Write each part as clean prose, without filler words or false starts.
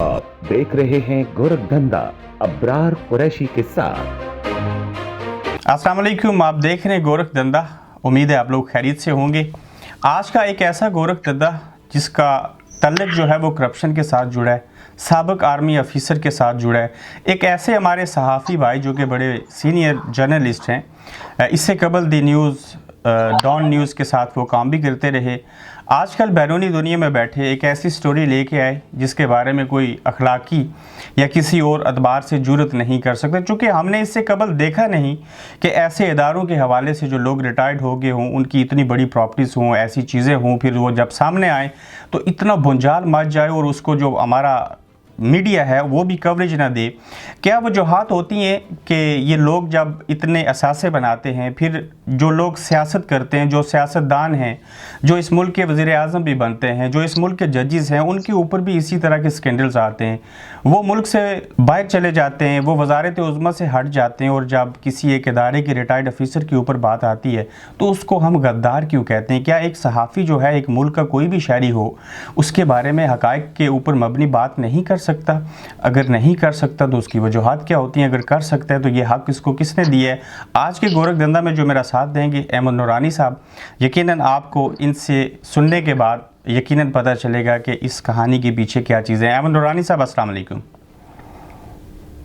आप देख रहे हैं गोरखधंधा अब्रार कुरैशी के साथ। अस्सलाम वालेकुम, आप देख रहे हैं गोरखधंधा। उम्मीद है आप लोग खैरियत से होंगे। आज का एक ऐसा गोरखधंधा जिसका तल्लुक जो है वो करप्शन के साथ जुड़ा है, साबिक आर्मी ऑफिसर के साथ जुड़ा है। एक ऐसे हमारे सहाफ़ी भाई जो कि बड़े सीनियर जर्नलिस्ट हैं, इससे कबल दी न्यूज़ डॉन न्यूज़ के साथ वो काम भी करते रहे। आजकल बैरूनी दुनिया में बैठे एक ऐसी स्टोरी लेके आए जिसके बारे में कोई अखलाकी या किसी और अतबार से जुर्रत नहीं कर सकते, चूँकि हमने इससे कबल देखा नहीं कि ऐसे इदारों के हवाले से जो लोग रिटायर्ड हो गए हों, उनकी इतनी बड़ी प्रॉपर्टीज़ हों, ऐसी चीज़ें हों, फिर वो जब सामने आए तो इतना भुंजाल मच जाए और उसको जो हमारा मीडिया है वो भी कवरेज ना दे। क्या वजूहात होती हैं कि ये लोग जब इतने असासे बनाते हैं, फिर जो लोग सियासत करते हैं, जो सियासतदान हैं, जो इस मुल्क के वज़ीर आज़म भी बनते हैं, जो इस मुल्क के जजेस हैं, उनके ऊपर भी इसी तरह के स्कैंडल्स आते हैं, वो मुल्क से बाहर चले जाते हैं, वो वज़ारत उज़्मा से हट जाते हैं, और जब किसी एक इदारे के रिटायर्ड ऑफिसर के ऊपर बात आती है तो उसको हम गद्दार क्यों कहते हैं? क्या एक सहाफ़ी जो है, एक मुल्क का कोई भी शहरी हो, उसके बारे में हक़ाइक़ के ऊपर मबनी बात नहीं कर सकता? अगर नहीं कर सकता तो उसकी वजूहात क्या होती हैं? अगर कर सकता है तो ये हक़ इसको किसने दिया है? आज के गोरखधंधा में जो मेरा साथ देंगे अहमद नूरानी साहब, यकीनन आपको इनसे सुनने के बाद यकीनन पता चलेगा कि इस कहानी के पीछे क्या चीज़ें हैं। अहमद नूरानी साहब, अस्सलाम वालेकुम।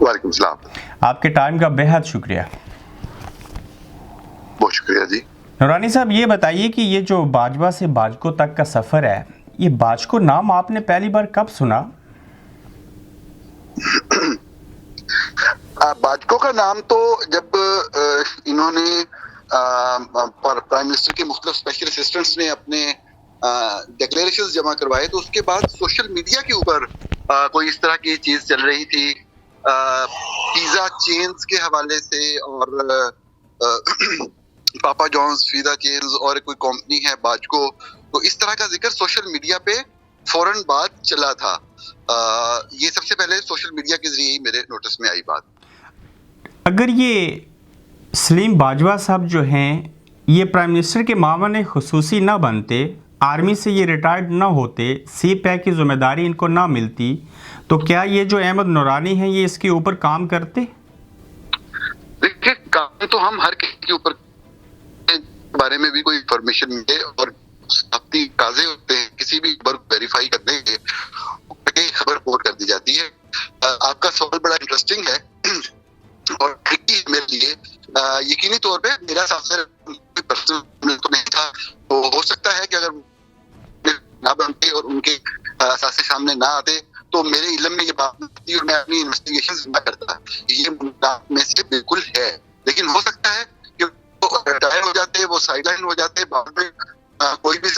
वालेकुम सलाम। आपके टाइम का बेहद शुक्रिया। बहुत शुक्रिया जी। नूरानी साहब, ये बताइए कि ये जो बाजवा से बाजको तक का सफ़र है, ये बाजको नाम आपने पहली बार कब सुना? बाजको का नाम तो जब इन्होंने प्राइम मिनिस्टर के मुख्तलिफ स्पेशल असिस्टेंट्स ने अपने डिक्लेरेशंस जमा करवाए, तो उसके बाद सोशल मीडिया के ऊपर कोई इस तरह की चीज चल रही थी, पिज़्ज़ा चेन्स के हवाले से, और पापा जॉन्स पिज़्ज़ा चेन्स और कोई कंपनी है बाजको, तो इस तरह का जिक्र सोशल मीडिया पे फौरन बात चला था। ये सबसे पहले सोशल मीडिया के जरिए ही मेरे नोटिस में आई बात। अगर ये सलीम बाजवा साहब जो हैं, ये प्राइम मिनिस्टर के मामले खुसूसी ना बनते, आर्मी से ये रिटायर्ड ना होते, सी पैक की जिम्मेदारी इनको ना मिलती, तो क्या ये जो अहमद नूरानी हैं ये इसके ऊपर काम करते? देखिए, काम तो हम हर किसी के ऊपर बारे में भी कोई इंफॉर्मेशन मिले और अपनी काजे होते हैं, किसी भी खबर वेरीफाई करने के खबर रिपोर्ट कर दी जाती है। आपका सवाल बड़ा इंटरेस्टिंग है और ट्रिकी मेरे लिए। यकीनी तौर पे मेरा साथ पर्सनल तो नहीं था, तो हो सकता है कि अगर ना बनते और उनके सासे सामने ना आते तो मेरे इल्म में ये बात नहीं थी और मैं अपनी इन्वेस्टिगेशन ना करता। ये में से बिल्कुल है, लेकिन हो सकता है कि वो रिटायर हो जाते, वो साइडलाइन हो जाते, बाद में कोई भी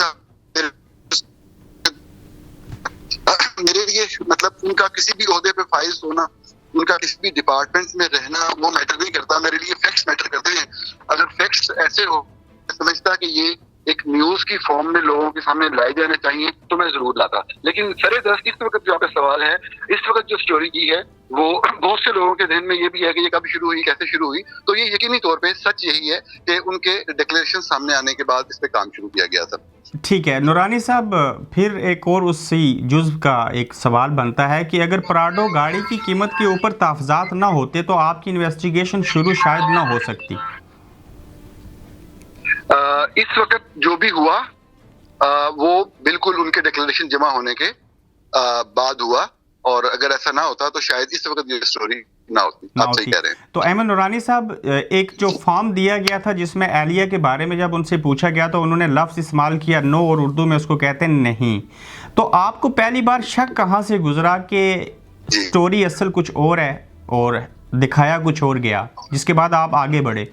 मेरे लिए मतलब उनका किसी भी ओहदे पे फाइल्स होना, उनका किसी भी डिपार्टमेंट में रहना, वो मैटर नहीं करता। मेरे लिए फैक्ट्स मैटर करते हैं। अगर फैक्ट्स ऐसे हो, समझता कि ये एक न्यूज की फॉर्म में लोगों के सामने लाए जाने चाहिए, तो मैं जरूर लाता। लेकिन सरे दस्त इस वक्त जो आपका सवाल है, इस वक्त जो स्टोरी की है, वो बहुत से लोगों के ध्यान में ये भी है कि ये कब शुरू हुई, कैसे शुरू हुई। तो ये यकीनी तौर पे सच यही है कि उनके डिक्लेरेशन सामने आने के बाद इस पे काम शुरू किया गया था। ठीक है नूरानी साहब, फिर एक और उसी जुज़्व का एक सवाल बनता है कि अगर प्राडो गाड़ी की कीमत के ऊपर तहफ़्ज़ात ना होते तो आपकी इन्वेस्टिगेशन शुरू शायद ना हो सकती। इस वक्त जो भी हुआ वो बिल्कुल उनके डिक्लेरेशन जमा होने के बाद हुआ, और अगर ऐसा ना होता तो शायद इस वक्त ये स्टोरी ना होती। आप सही कह रहे हैं। तो अहमद नूरानी साहब, एक जो फॉर्म दिया गया था जिसमें एलिया के बारे में जब उनसे पूछा गया तो उन्होंने लफ्ज़ इस्तेमाल किया नो, और उर्दू में उसको कहते हैं नहीं। तो आपको पहली बार शक कहाँ से गुजरा कि स्टोरी असल कुछ और है और दिखाया कुछ और गया, जिसके बाद आप आगे बढ़े?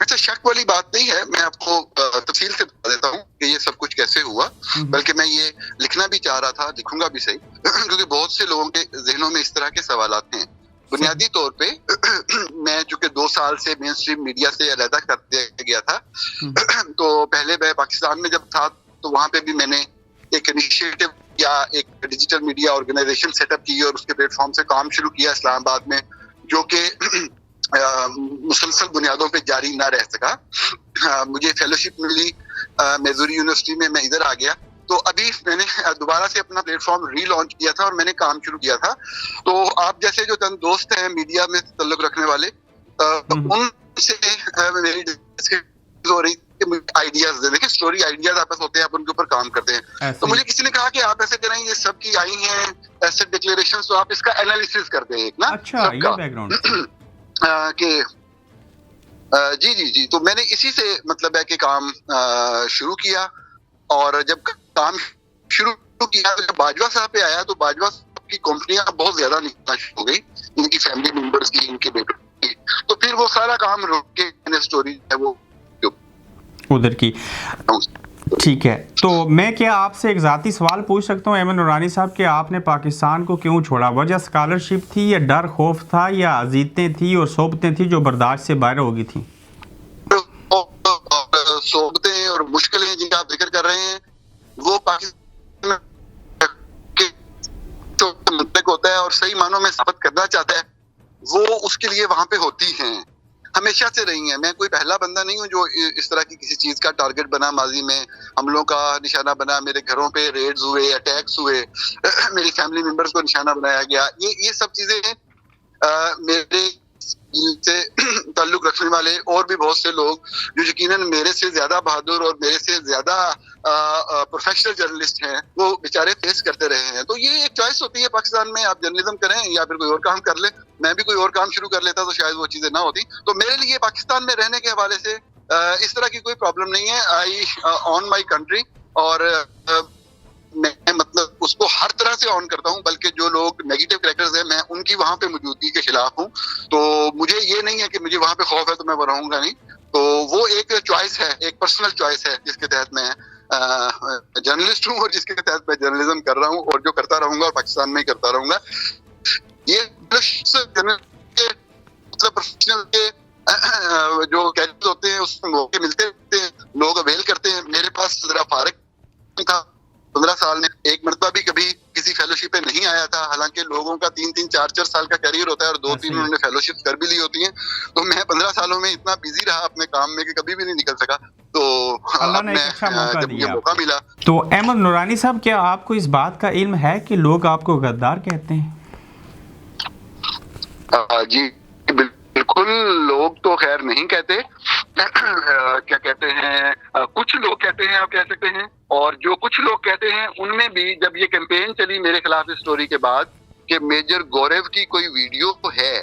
अच्छा, शक वाली बात नहीं है। मैं आपको तफसील से बता देता हूँ कि ये सब कुछ कैसे हुआ। बल्कि मैं ये लिखना भी चाह रहा था, लिखूंगा भी सही क्योंकि बहुत से लोगों के जहनों में इस तरह के सवालात हैं। बुनियादी तौर पे मैं चूंकि 2 साल से मेन स्ट्रीम मीडिया से अलहदा कर दिया गया था, तो पहले मैं पाकिस्तान में जब था तो वहां पे भी मैंने एक इनिशिएटिव या एक डिजिटल मीडिया ऑर्गेनाइजेशन सेटअप की और उसके प्लेटफॉर्म से काम शुरू किया इस्लामाबाद में, जो कि मुसलसल बुनियादों पे जारी ना रह सका। मुझे फेलोशिप मिली मेजूरी यूनिवर्सिटी में, मैं इधर आ गया तो अभी मैंने दोबारा से अपना प्लेटफॉर्म रीलॉन्च किया था और मैंने काम शुरू किया था। तो आप जैसे जो चंद दोस्त हैं मीडिया में ताल्लुक रखने वाले, उनसे मेरी हो रही आइडियाज दे, देखिए स्टोरी आइडियाज आपस होते हैं, आप उनके ऊपर काम करते हैं। तो मुझे किसी ने कहा कि आप ऐसे करें, ये सब की आई हैं एसेट डिक्लेरेशन, तो आप इसका एनालिसिस करते हैं एक ना। अच्छा, ये बैकग्राउंड कि जी जी जी, तो मैंने इसी से मतलब है कि काम शुरू किया। और जब काम शुरू किया तो जब बाजवा साहब पे आया तो बाजवा साहब की कंपनियां बहुत ज्यादा निकलना शुरू हो गई, इनकी फैमिली मेंबर्स की, इनके बेटों की। तो फिर वो सारा काम रोक के मैंने स्टोरी है वो उधर की। ठीक है, तो मैं क्या आपसे एक ज़ाती सवाल पूछ सकता हूँ अहमद नूरानी साहब कि आपने पाकिस्तान को क्यों छोड़ा? वजह स्कॉलरशिप थी या डर खौफ था या अजीतें थी और सोबतें थी जो बर्दाश्त से बाहर हो गई थी? सोबतें और मुश्किलें जिनका आप जिक्र कर रहे हैं वो पाकिस्तान तो मुतलक होता है और सही मानों में साबित करना चाहता है, वो उसके लिए वहां पे होती हैं, हमेशा से रही हैं। मैं कोई पहला बंदा नहीं हूँ जो इस तरह की किसी चीज का टारगेट बना, माजी में हमलों का निशाना बना, मेरे घरों पे रेड्स हुए, अटैक्स हुए, मेरी फैमिली मेंबर्स को निशाना बनाया गया। ये सब चीजें मेरे से ताल्लुक रखने वाले और भी बहुत से लोग जो यकीनन मेरे से ज्यादा बहादुर और मेरे से ज्यादा प्रोफेशनल जर्नलिस्ट हैं, वो बेचारे फेस करते रहे हैं। तो ये एक चॉइस होती है पाकिस्तान में, आप जर्नलिज्म करें या फिर कोई और काम कर ले। मैं भी कोई और काम शुरू कर लेता तो शायद वो चीजें ना होती। तो मेरे लिए पाकिस्तान में रहने के हवाले से इस तरह की कोई प्रॉब्लम नहीं है। आई ऑन माई कंट्री, और मैं मतलब उसको हर तरह से ऑन करता हूं, बल्कि जो लोग नेगेटिव कैरेक्टर्स हैं मैं उनकी वहां पे मौजूदगी के खिलाफ हूं। तो मुझे ये नहीं है कि मुझे वहां पे खौफ है तो मैं वो रहूंगा नहीं। तो वो एक चॉइस है, एक पर्सनल चॉइस है जिसके तहत मैं जर्नलिस्ट हूं और जिसके तहत मैं जर्नलिज्म कर रहा हूं और जो करता रहूंगा और पाकिस्तान में ही करता रहूंगा। ये मतलब प्रोफेशनल के जो कैरियर होते हैं उसमें मौके मिलते रहते हैं, लोग अवेल करते हैं। मेरे पास जरा फारग था 15 साल में, एक मरतबा भी कभी किसी फेलोशिप पे नहीं आया था। हालांकि लोगों का 3-3, 4-4 साल का कैरियर होता है और 2-3 उन्होंने फेलोशिप कर भी ली होती हैं। तो मैं 15 सालों में इतना बिजी रहा अपने काम में कि कभी भी नहीं निकल सका। तो अल्लाह ने एक अच्छा मौका जब दिया, मौका मिला। तो अहमद नूरानी साहब, क्या आपको इस बात का इल्म है कि लोग आपको गद्दार कहते हैं? जी बिल्कुल, लोग तो खैर नहीं कहते। क्या कहते हैं, कुछ लोग कहते हैं, आप कह सकते हैं। और जो कुछ लोग कहते हैं उनमें भी जब ये कैंपेन चली मेरे खिलाफ इस स्टोरी के बाद कि मेजर गौरव की कोई वीडियो है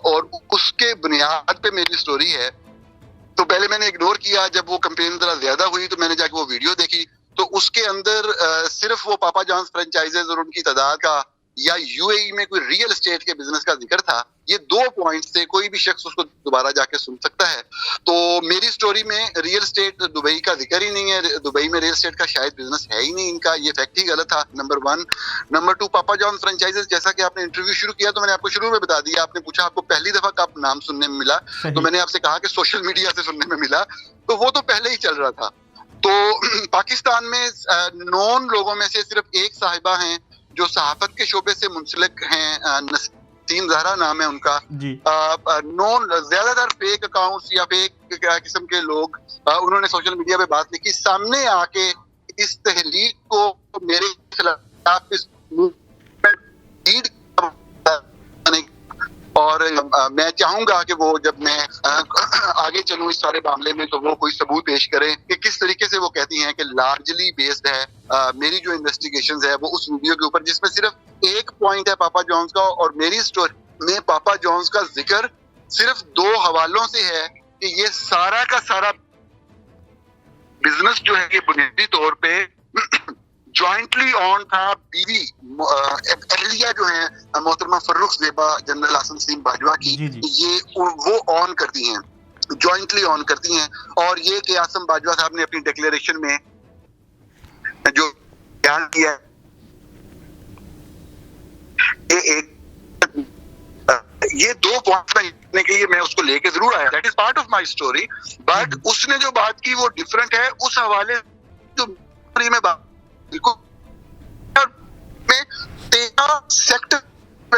और उसके बुनियाद पे मेरी स्टोरी है, तो पहले मैंने इग्नोर किया। जब वो कैंपेन जरा ज्यादा हुई तो मैंने जाके वो वीडियो देखी, तो उसके अंदर सिर्फ वो पापा जॉन्स फ्रेंचाइजेज और उनकी तादाद का या यूएई में कोई रियल एस्टेट के बिजनेस का जिक्र था। ये 2 पॉइंट्स थे, कोई भी शख्स उसको दोबारा जाके सुन सकता है। तो मेरी स्टोरी में रियल एस्टेट दुबई का जिक्र ही नहीं है, दुबई में रियल एस्टेट का शायद बिजनेस है ही नहीं इनका, ये फैक्ट ही गलत था, नंबर 1। नंबर 2, पापा जॉन फ्रेंचाइजेस, जैसा कि आपने इंटरव्यू शुरू किया तो मैंने आपको शुरू में बता दिया, आपने पूछा आपको पहली दफा कब नाम सुनने में मिला, तो मैंने आपसे कहा कि सोशल मीडिया से सुनने में मिला। तो वो तो पहले ही चल रहा था। तो पाकिस्तान में नॉन लोगों में से सिर्फ एक साहिबा हैं जो सहाफत के शोबे से मुंसलिक हैं, नसीम ज़हरा नाम है उनका। नॉन ज्यादातर फेक अकाउंट्स या फेक किस्म के लोग, उन्होंने सोशल मीडिया पे बात लिखी, सामने आके इस तहरीक को मेरे खिलाफ इस लीड, और मैं चाहूंगा कि वो जब मैं आगे चलूं इस सारे मामले में तो वो कोई सबूत पेश करें कि किस तरीके से वो कहती हैं कि लार्जली बेस्ड है मेरी जो इन्वेस्टिगेशंस है वो उस वीडियो के ऊपर, जिसमें सिर्फ एक पॉइंट है पापा जॉन्स का, और मेरी स्टोरी में पापा जॉन्स का जिक्र सिर्फ 2 हवालों से है कि ये सारा का सारा बिजनेस जो है ये बुनियादी तौर पे जॉइंटली ऑन था बीवी अहलिया जो है मोहतरमा फर्रुख ज़ेबा जनरल आसिम सलीम बाजवा की, ये वो ऑन करती हैं, जॉइंटली ऑन करती हैं। और ये कि आसिम बाजवा साहब ने अपनी डिक्लेरेशन में जो बयान किया ये 2 पॉइंट के लिए मैं उसको लेके जरूर आया, that is part of my story, but उसने जो बात की वो डिफरेंट है। उस हवाले जो में बात में 13 सेक्टर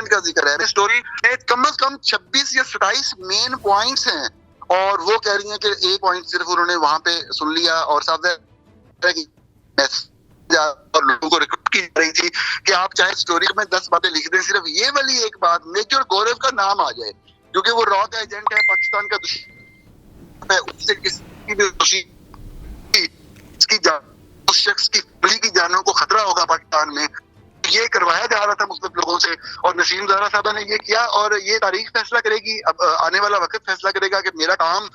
का जिक्र है स्टोरी में, कम से कम 26 या 27 मेन पॉइंट्स हैं, और वो कह रही हैं कि एक पॉइंट सिर्फ उन्होंने वहां पे सुन लिया और साफ और लोगों को रिक्रूट की जा रही थी कि आप चाहे स्टोरी में 10 बातें लिख दें, सिर्फ ये वाली एक बात मेजर गौरव का नाम आ जाए, क्योंकि वो रॉ का एजेंट है, पाकिस्तान का दुश्मन है, उससे किसी भी उस शख्स की फैमिली की जानों को खतरा होगा पाकिस्तान में। ये करवाया जा रहा था मुख्तलिफ लोगों से, और नसीम ज़ारा साहबा ने ये किया, और ये तारीख फैसला करेगी, अब आने वाला वक्त फैसला करेगा कि मेरा काम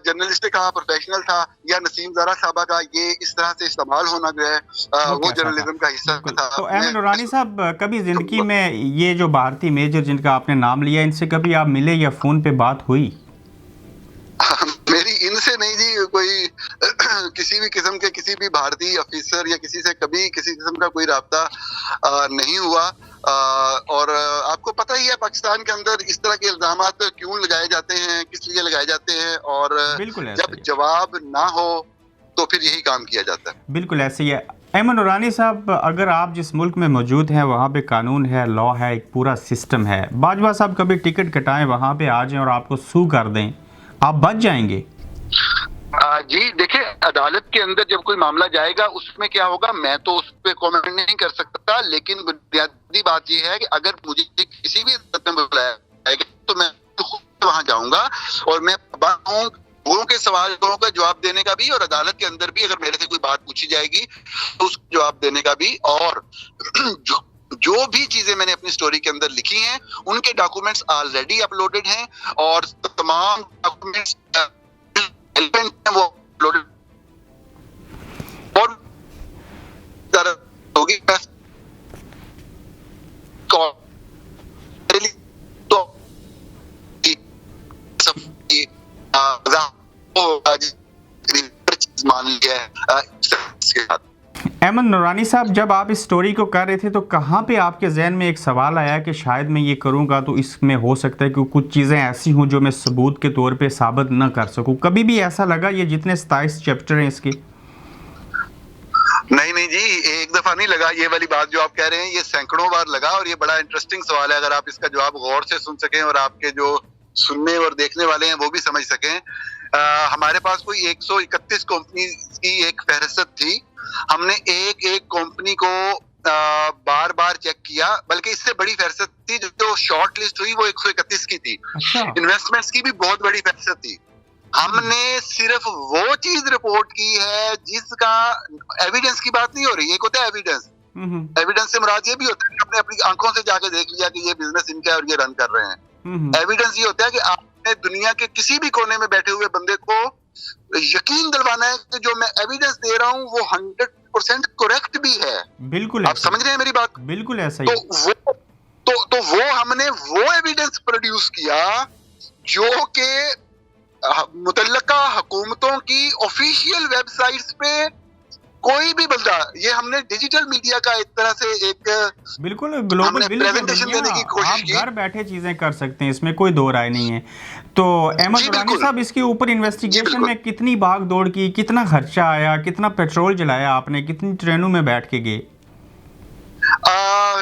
जर्नलिस्ट का प्रोफेशनल था या नसीम ज़ारा साहबा का ये इस तरह से इस्तेमाल होना जो है वो जर्नलिज्म का हिस्सा था। तो एमन नूरानी साहब, कभी जिंदगी में ये जो भारतीय मेजर जिनका आपने नाम लिया, इनसे कभी आप मिले या फोन पे बात हुई? मेरी इनसे नहीं जी, कोई किसी भी किस्म के किसी भी भारतीय ऑफिसर या किसी से कभी किसी किस्म का कोई राब्ता नहीं हुआ। और आपको पता ही है पाकिस्तान के अंदर इस तरह के इल्जामात क्यों लगाए जाते हैं, किस लिए लगाए जाते हैं, और जब जवाब ना हो तो फिर यही काम किया जाता है। बिल्कुल ऐसे ही है। एमन नूरानी साहब, अगर आप जिस मुल्क में मौजूद हैं वहाँ पे कानून है, लॉ है, एक पूरा सिस्टम है, बाजवा साहब कभी टिकट कटाएं, वहाँ पे आ जाएं और आपको सू कर दें, आप बच जाएंगे? जी देखिए, अदालत के अंदर जब कोई मामला जाएगा उसमें क्या होगा मैं तो उस पर कमेंट नहीं कर सकता, लेकिन बुनियादी बात यह है कि अगर मुझे किसी भी अदालत में बुलाया जाएगा तो मैं खुद वहां जाऊंगा, और मैं लोगों के सवालों का जवाब देने का भी, और अदालत के अंदर भी अगर मेरे से कोई बात पूछी जाएगी तो उसका जवाब देने का भी। और जो भी चीजें मैंने अपनी स्टोरी के अंदर लिखी हैं उनके डॉक्यूमेंट्स ऑलरेडी अपलोडेड हैं, और तमाम डॉक्यूमेंट्स वो अपलोडेड और होगी तो मान लिया है। एमन नूरानी साहब, जब आप इस स्टोरी को कर रहे थे तो कहाँ पे आपके जहन में एक सवाल आया कि शायद मैं ये करूँगा तो इसमें हो सकता है कि कुछ चीज़ें ऐसी हों जो मैं सबूत के तौर पे साबित न कर सकूँ? कभी भी ऐसा लगा? ये जितने 27 चैप्टर हैं इसके। नहीं जी, एक दफा नहीं लगा। ये वाली बात जो आप कह रहे हैं ये सैकड़ों बार लगा, और ये बड़ा इंटरेस्टिंग सवाल है। अगर आप इसका जवाब गौर से सुन सकें और आपके जो सुनने और देखने वाले हैं वो भी समझ सकें, हमारे पास कोई 131 कंपनी की एक फहरिस्त थी। हमने एक एक कंपनी को बार बार चेक किया, बल्कि इससे बड़ी फहरिस्त थी जो शॉर्ट लिस्ट हुई वो 131 की थी। इन्वेस्टमेंट्स की भी बहुत बड़ी फहरिस्त थी। हमने सिर्फ वो चीज रिपोर्ट की है जिसका एविडेंस की बात नहीं हो रही। एक होता है एविडेंस, एविडेंस से मुराद ये भी होता है कि आपने अपनी आंखों से जाके देख लिया कि ये बिजनेस इनका है और ये रन कर रहे हैं। एविडेंस ये होता है कि आपने दुनिया के किसी भी कोने में बैठे हुए बंदे को यकीन दिलवाना है कि जो मैं एविडेंस दे रहा हूं वो 100% करेक्ट भी है। बिल्कुल, आप समझ रहे हैं मेरी बात? बिल्कुल ऐसा ही। तो वो हमने वो एविडेंस प्रोड्यूस किया जो कि मुतल्लका हुकूमतों की ऑफिशियल वेबसाइट्स पे कोई भी बंदा, ये हमने डिजिटल मीडिया का एक तरह से एक बिल्कुल ग्लोबल प्रेजेंटेशन देने की कोशिश की। आप घर बैठे चीजें कर सकते हैं, इसमें कोई दो राय नहीं है। तो एमन नूरानी साहब, इसके ऊपर इन्वेस्टिगेशन में कितनी भाग दौड़ की, कितना खर्चा आया, कितना पेट्रोल जलाया आपने, कितनी ट्रेनों में बैठ के गए?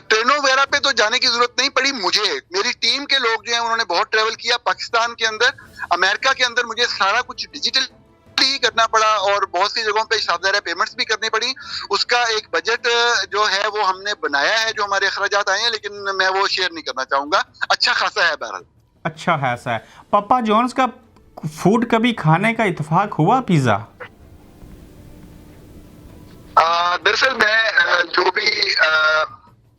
ट्रेनों वगैरह पे तो जाने की जरूरत नहीं पड़ी मुझे। मेरी टीम के लोग जो हैं उन्होंने बहुत ट्रेवल किया पाकिस्तान के अंदर, अमेरिका के अंदर। मुझे सारा कुछ डिजिटल ही करना पड़ा और बहुत सी जगहों पे शानदार पेमेंट्स भी करनी पड़ी। उसका एक बजट जो है वो हमने बनाया है, जो हमारे अखराजात आए हैं, लेकिन मैं वो शेयर नहीं करना चाहूंगा। अच्छा खासा है बहरहाल। अच्छा खासा है। पापा जॉन्स का फूड कभी खाने का इत्तेफाक हुआ, पिज्जा? दरअसल मैं जो भी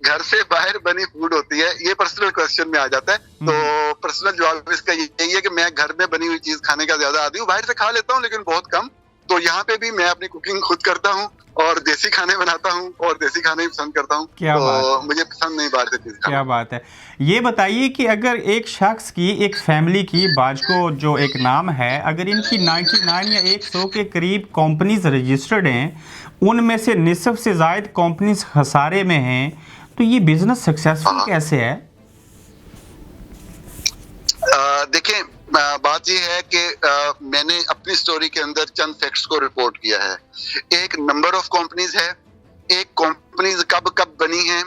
घर से बाहर बनी फूड होती है, ये पर्सनल क्वेश्चन में आ जाता है, तो पर्सनल जवाब इसका यही है कि मैं घर में बनी हुई चीज खाने का ज्यादा आदी हूँ। बाहर से खा लेता हूँ लेकिन बहुत कम। तो यहाँ पे भी मैं अपनी कुकिंग खुद करता हूँ और देसी खाने बनाता हूँ और देसी खाने ही पसंद करता हूँ। क्या तो बात, मुझे पसंद नहीं बाहर से चीज खाना। क्या बात है। ये बताइए कि अगर एक शख्स की, एक फैमिली की, बाजको जो एक नाम है, अगर इनकी 99 या 100 के करीब कंपनीज रजिस्टर्ड हैं, उनमें से निसफ से जायद कंपनीज खसारे में हैं, तो ये बिजनेस सक्सेसफुल कैसे है? देखिए, बात ये है कि मैंने अपनी स्टोरी के अंदर चंद फैक्ट्स को रिपोर्ट किया है। एक नंबर ऑफ कंपनीज है, एक कंपनीज कब कब बनी हैं,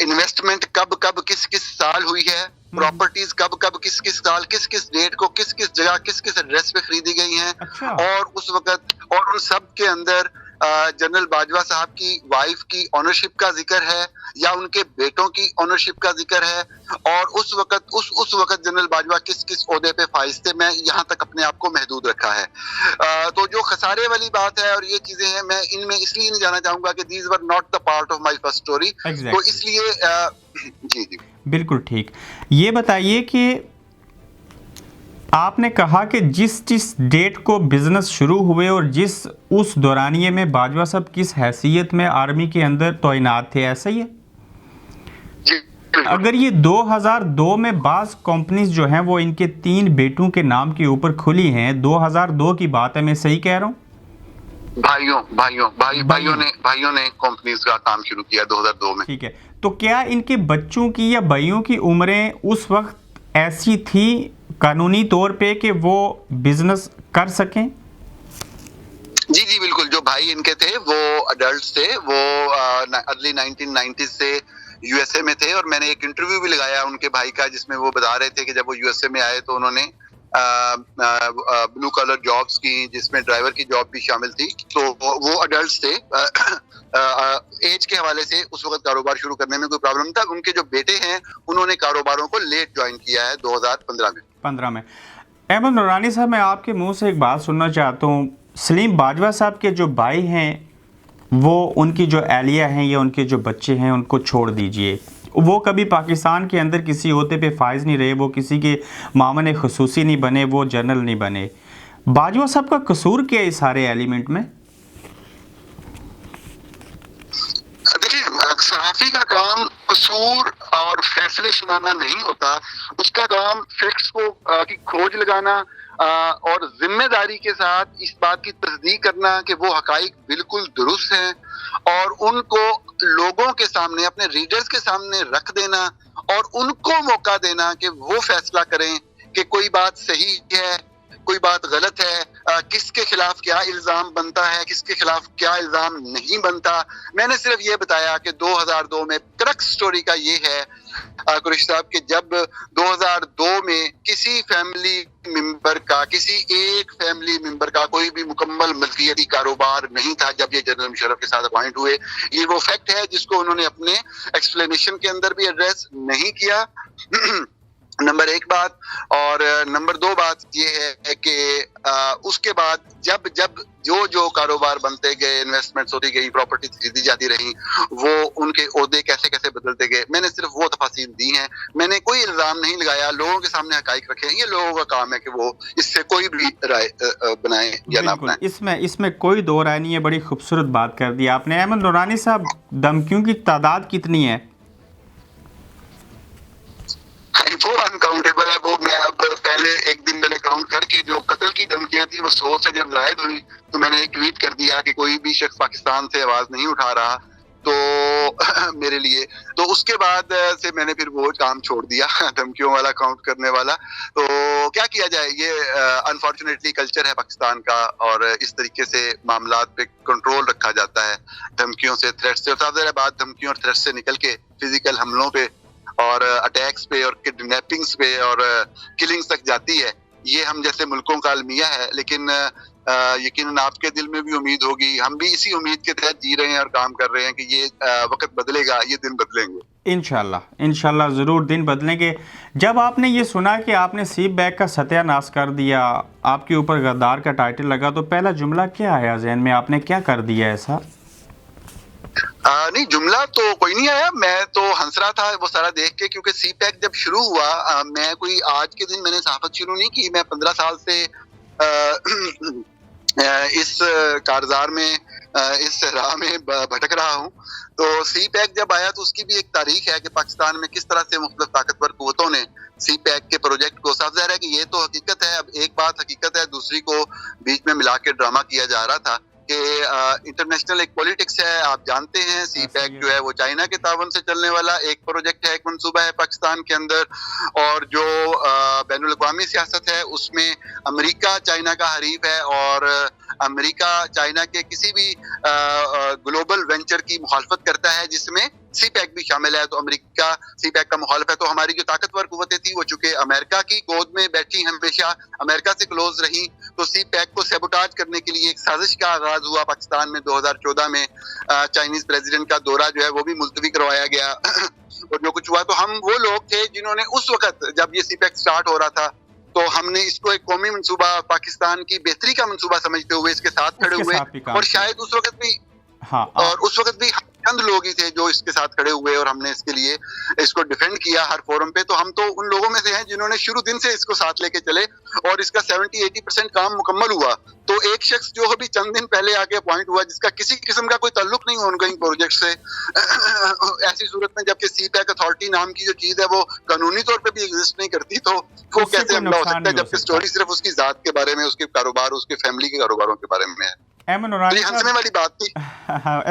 इन्वेस्टमेंट कब कब किस किस साल हुई है, प्रॉपर्टीज कब कब किस किस साल किस किस डेट को किस किस जगह किस किस एड्रेस पे खरीदी गई हैं। अच्छा। और उस वक्त और उन सब के अंदर जनरल बाजवा साहब की वाइफ की ऑनरशिप का जिक्र है या उनके बेटों की ऑनरशिप का जिक्र है, और उस वक्त जनरल बाजवा किस किस ओहदे पे फाइज थे, मैं यहाँ तक अपने आप को महदूद रखा है। तो जो खसारे वाली बात है और ये चीजें हैं, मैं इनमें इसलिए नहीं जाना चाहूंगा कि these were not the part of my first story. तो इसलिए जी जी बिल्कुल ठीक। ये बताइए कि आपने कहा कि जिस डेट को बिजनेस शुरू हुए और उस दौरानिए में बाजवा साहब किस हैसियत में आर्मी के अंदर तैनात थे, ऐसा ही है? अगर ये 2002 में बाज कंपनीज जो हैं वो इनके 3 बेटों के नाम के ऊपर खुली हैं, 2002 की बात है, मैं सही कह रहा हूँ? भाइयों ने कंपनीज का काम शुरू किया 2002 में। ठीक है, तो क्या इनके बच्चों की या भाइयों की उम्रें उस वक्त ऐसी थी कानूनी तौर पे कि वो बिजनेस कर सकें? जी जी बिल्कुल, जो भाई इनके थे वो अडल्ट थे, वो अर्ली 1990s से यूएसए में थे, और मैंने एक इंटरव्यू भी लगाया उनके भाई का जिसमें वो बता रहे थे कि जब वो यूएसए में आए तो उन्होंने ब्लू कलर जॉब्स की, जिसमें ड्राइवर की जॉब भी शामिल थी, तो वो अडल्ट थे। एज के हवाले से उस वक्त कारोबार शुरू करने में कोई प्रॉब्लम था। उनके जो बेटे हैं उन्होंने कारोबारों को लेट ज्वाइन किया है 2015 में। अहमद नूरानी साहब, मैं आपके मुंह से एक बात सुनना चाहता हूँ। सलीम बाजवा साहब के जो भाई हैं, वो उनकी जो एहलिया हैं या उनके जो बच्चे हैं उनको छोड़ दीजिए, वो कभी पाकिस्तान के अंदर किसी ओहदे पे फाइज नहीं रहे, वो किसी के मामले खसूसी नहीं बने, वो जनरल नहीं बने। बाजवा साहब का कसूर क्या है इस सारे एलिमेंट में? देखिए, सहाफी का काम कसूर और फैसले सुनाना नहीं होता, उसका काम फैक्ट्स को की खोज लगाना और जिम्मेदारी के साथ इस बात की तस्दीक करना कि वो हकाइक बिल्कुल दुरुस्त हैं, और उनको लोगों के सामने, अपने रीडर्स के सामने रख देना और उनको मौका देना कि वो फैसला करें कि कोई बात सही है, कोई बात गलत है, किसके खिलाफ क्या इल्जाम बनता है, किसके खिलाफ क्या इल्जाम नहीं बनता। मैंने सिर्फ ये बताया कि 2002 में क्रक्स स्टोरी का ये है कुरैशी साहब कि जब 2002 में किसी फैमिली मेंबर का, किसी एक फैमिली मेंबर का कोई भी मुकम्मल मल्कियती कारोबार नहीं था जब ये जनरल मुशर्रफ के साथ अपॉइंट हुए। ये वो फैक्ट है जिसको उन्होंने अपने एक्सप्लेनेशन के अंदर भी एड्रेस नहीं किया। नंबर 1 बात, और नंबर 2 बात ये है कि उसके बाद जब जो कारोबार बनते गए, इन्वेस्टमेंट्स होती गई, प्रॉपर्टी खरीदी जाती रही, वो उनके ओहदे कैसे कैसे बदलते गए, मैंने सिर्फ वो तफासील दी हैं। मैंने कोई इल्जाम नहीं लगाया, लोगों के सामने हकाइक रखे हैं। ये लोगों का काम है कि वो इससे कोई भी राय बनाए या ना बनाए। इसमें कोई दो राय नहीं है। बड़ी खूबसूरत बात कर दी आपने। अहमद नूरानी साहब, धमकियों की तादाद कितनी है? वो अनकाउंटेबल है। वो मैं अब पहले एक दिन मैंने काउंट करके जो कत्ल की धमकियां थी वो 100 से जब जायद हुई तो मैंने एक ट्वीट कर दिया कि कोई भी शख्स पाकिस्तान से आवाज नहीं उठा रहा तो मेरे लिए, तो उसके बाद से मैंने फिर वो काम छोड़ दिया धमकियों वाला काउंट करने वाला। तो क्या किया जाए, ये अनफॉर्चुनेटली कल्चर है पाकिस्तान का, और इस तरीके से मामलात पे कंट्रोल रखा जाता है धमकियों से, थ्रेट्स से। और सबसे ज़्यादा बात धमकियों और थ्रेट्स से निकल के फिजिकल हमलों पे और अटैक्स पे और किडनैपिंग्स पे और किलिंग्स तक जाती है। ये हम जैसे मुल्कों का अलमिया है, लेकिन यकीनन आपके दिल में भी उम्मीद होगी, हम भी इसी उम्मीद के तहत जी रहे हैं और काम कर रहे हैं कि ये वक्त बदलेगा, ये दिन बदलेंगे। इंशाल्लाह ज़रूर दिन बदलेंगे। जब आपने ये सुना कि आपने सीप बैग का सत्यानाश कर दिया, आपके ऊपर गद्दार का टाइटल लगा, तो पहला जुमला क्या आया जहन में? आपने क्या कर दिया ऐसा? नहीं, जुमला तो कोई नहीं आया। मैं तो हंस रहा था वो सारा देख के, क्योंकि सी पैक जब शुरू हुआ, मैं कोई आज के दिन मैंने सहाफत शुरू नहीं की। मैं 15 साल से इस कारजार में, इस राह में भटक रहा हूँ। तो सी पैक जब आया तो उसकी भी एक तारीख है कि पाकिस्तान में किस तरह से मुख्तलिफ ताकतवर कुव्वतों ने सी पैक के प्रोजेक्ट को, साफ ज़ाहिर है कि ये तो हकीकत है, अब एक बात हकीकत है, दूसरी को बीच में मिला के ड्रामा किया जा रहा था कि इंटरनेशनल एक पॉलिटिक्स है। आप जानते हैं सी पैक जो है वो चाइना के तावन से चलने वाला एक प्रोजेक्ट है, एक मंसूबा है पाकिस्तान के अंदर, और जो बैनुल अक़वामी सियासत है उसमें अमेरिका चाइना का हरीफ है, और अमेरिका चाइना के किसी भी ग्लोबल वेंचर की मुखालफत करता है जिसमें सी पैक भी शामिल है। तो अमेरिका सी पैक का मुखालिफ है। तो हमारी जो ताकतवर कुव्वतें थी वो चूंकि अमेरिका की गोद में बैठी, हमेशा अमेरिका से क्लोज रही, तो सी पैक को सैबोटाज करने के लिए एक साजिश का आगाज हुआ पाकिस्तान में 2014 में। चाइनीज प्रेसिडेंट का दौरा जो है वो भी मुलतवी करवाया गया और जो कुछ हुआ, तो हम वो लोग थे जिन्होंने उस वक्त जब ये सी पैक स्टार्ट हो रहा था तो हमने इसको एक कौमी मंसूबा, पाकिस्तान की बेहतरी का मंसूबा समझते हुए इसके साथ खड़े हुए, और शायद उस वक्त भी और उस वक्त भी चंद लोग ही थे जो इसके साथ खड़े हुए और हमने इसके लिए इसको डिफेंड किया हर फोरम पे। तो हम तो उन लोगों में से हैं जिन्होंने शुरू दिन से इसको साथ लेके चले और इसका 70-80% काम मुकम्मल हुआ। तो एक शख्स जो अभी चंद दिन पहले आके अपॉइंट हुआ जिसका किसी किस्म का कोई ताल्लुक नहीं ऑनगोइंग प्रोजेक्ट से, ऐसी सूरत में जबकि सी पैक अथॉरिटी नाम की जो चीज है वो कानूनी तौर पे भी एग्जिस्ट नहीं करती, तो वो कैसे हमला हो सकता है जबकि स्टोरी सिर्फ उसकी जात के बारे में, उसके कारोबार, उसके फैमिली के कारोबारों के बारे में है। एमन वाली बात थी।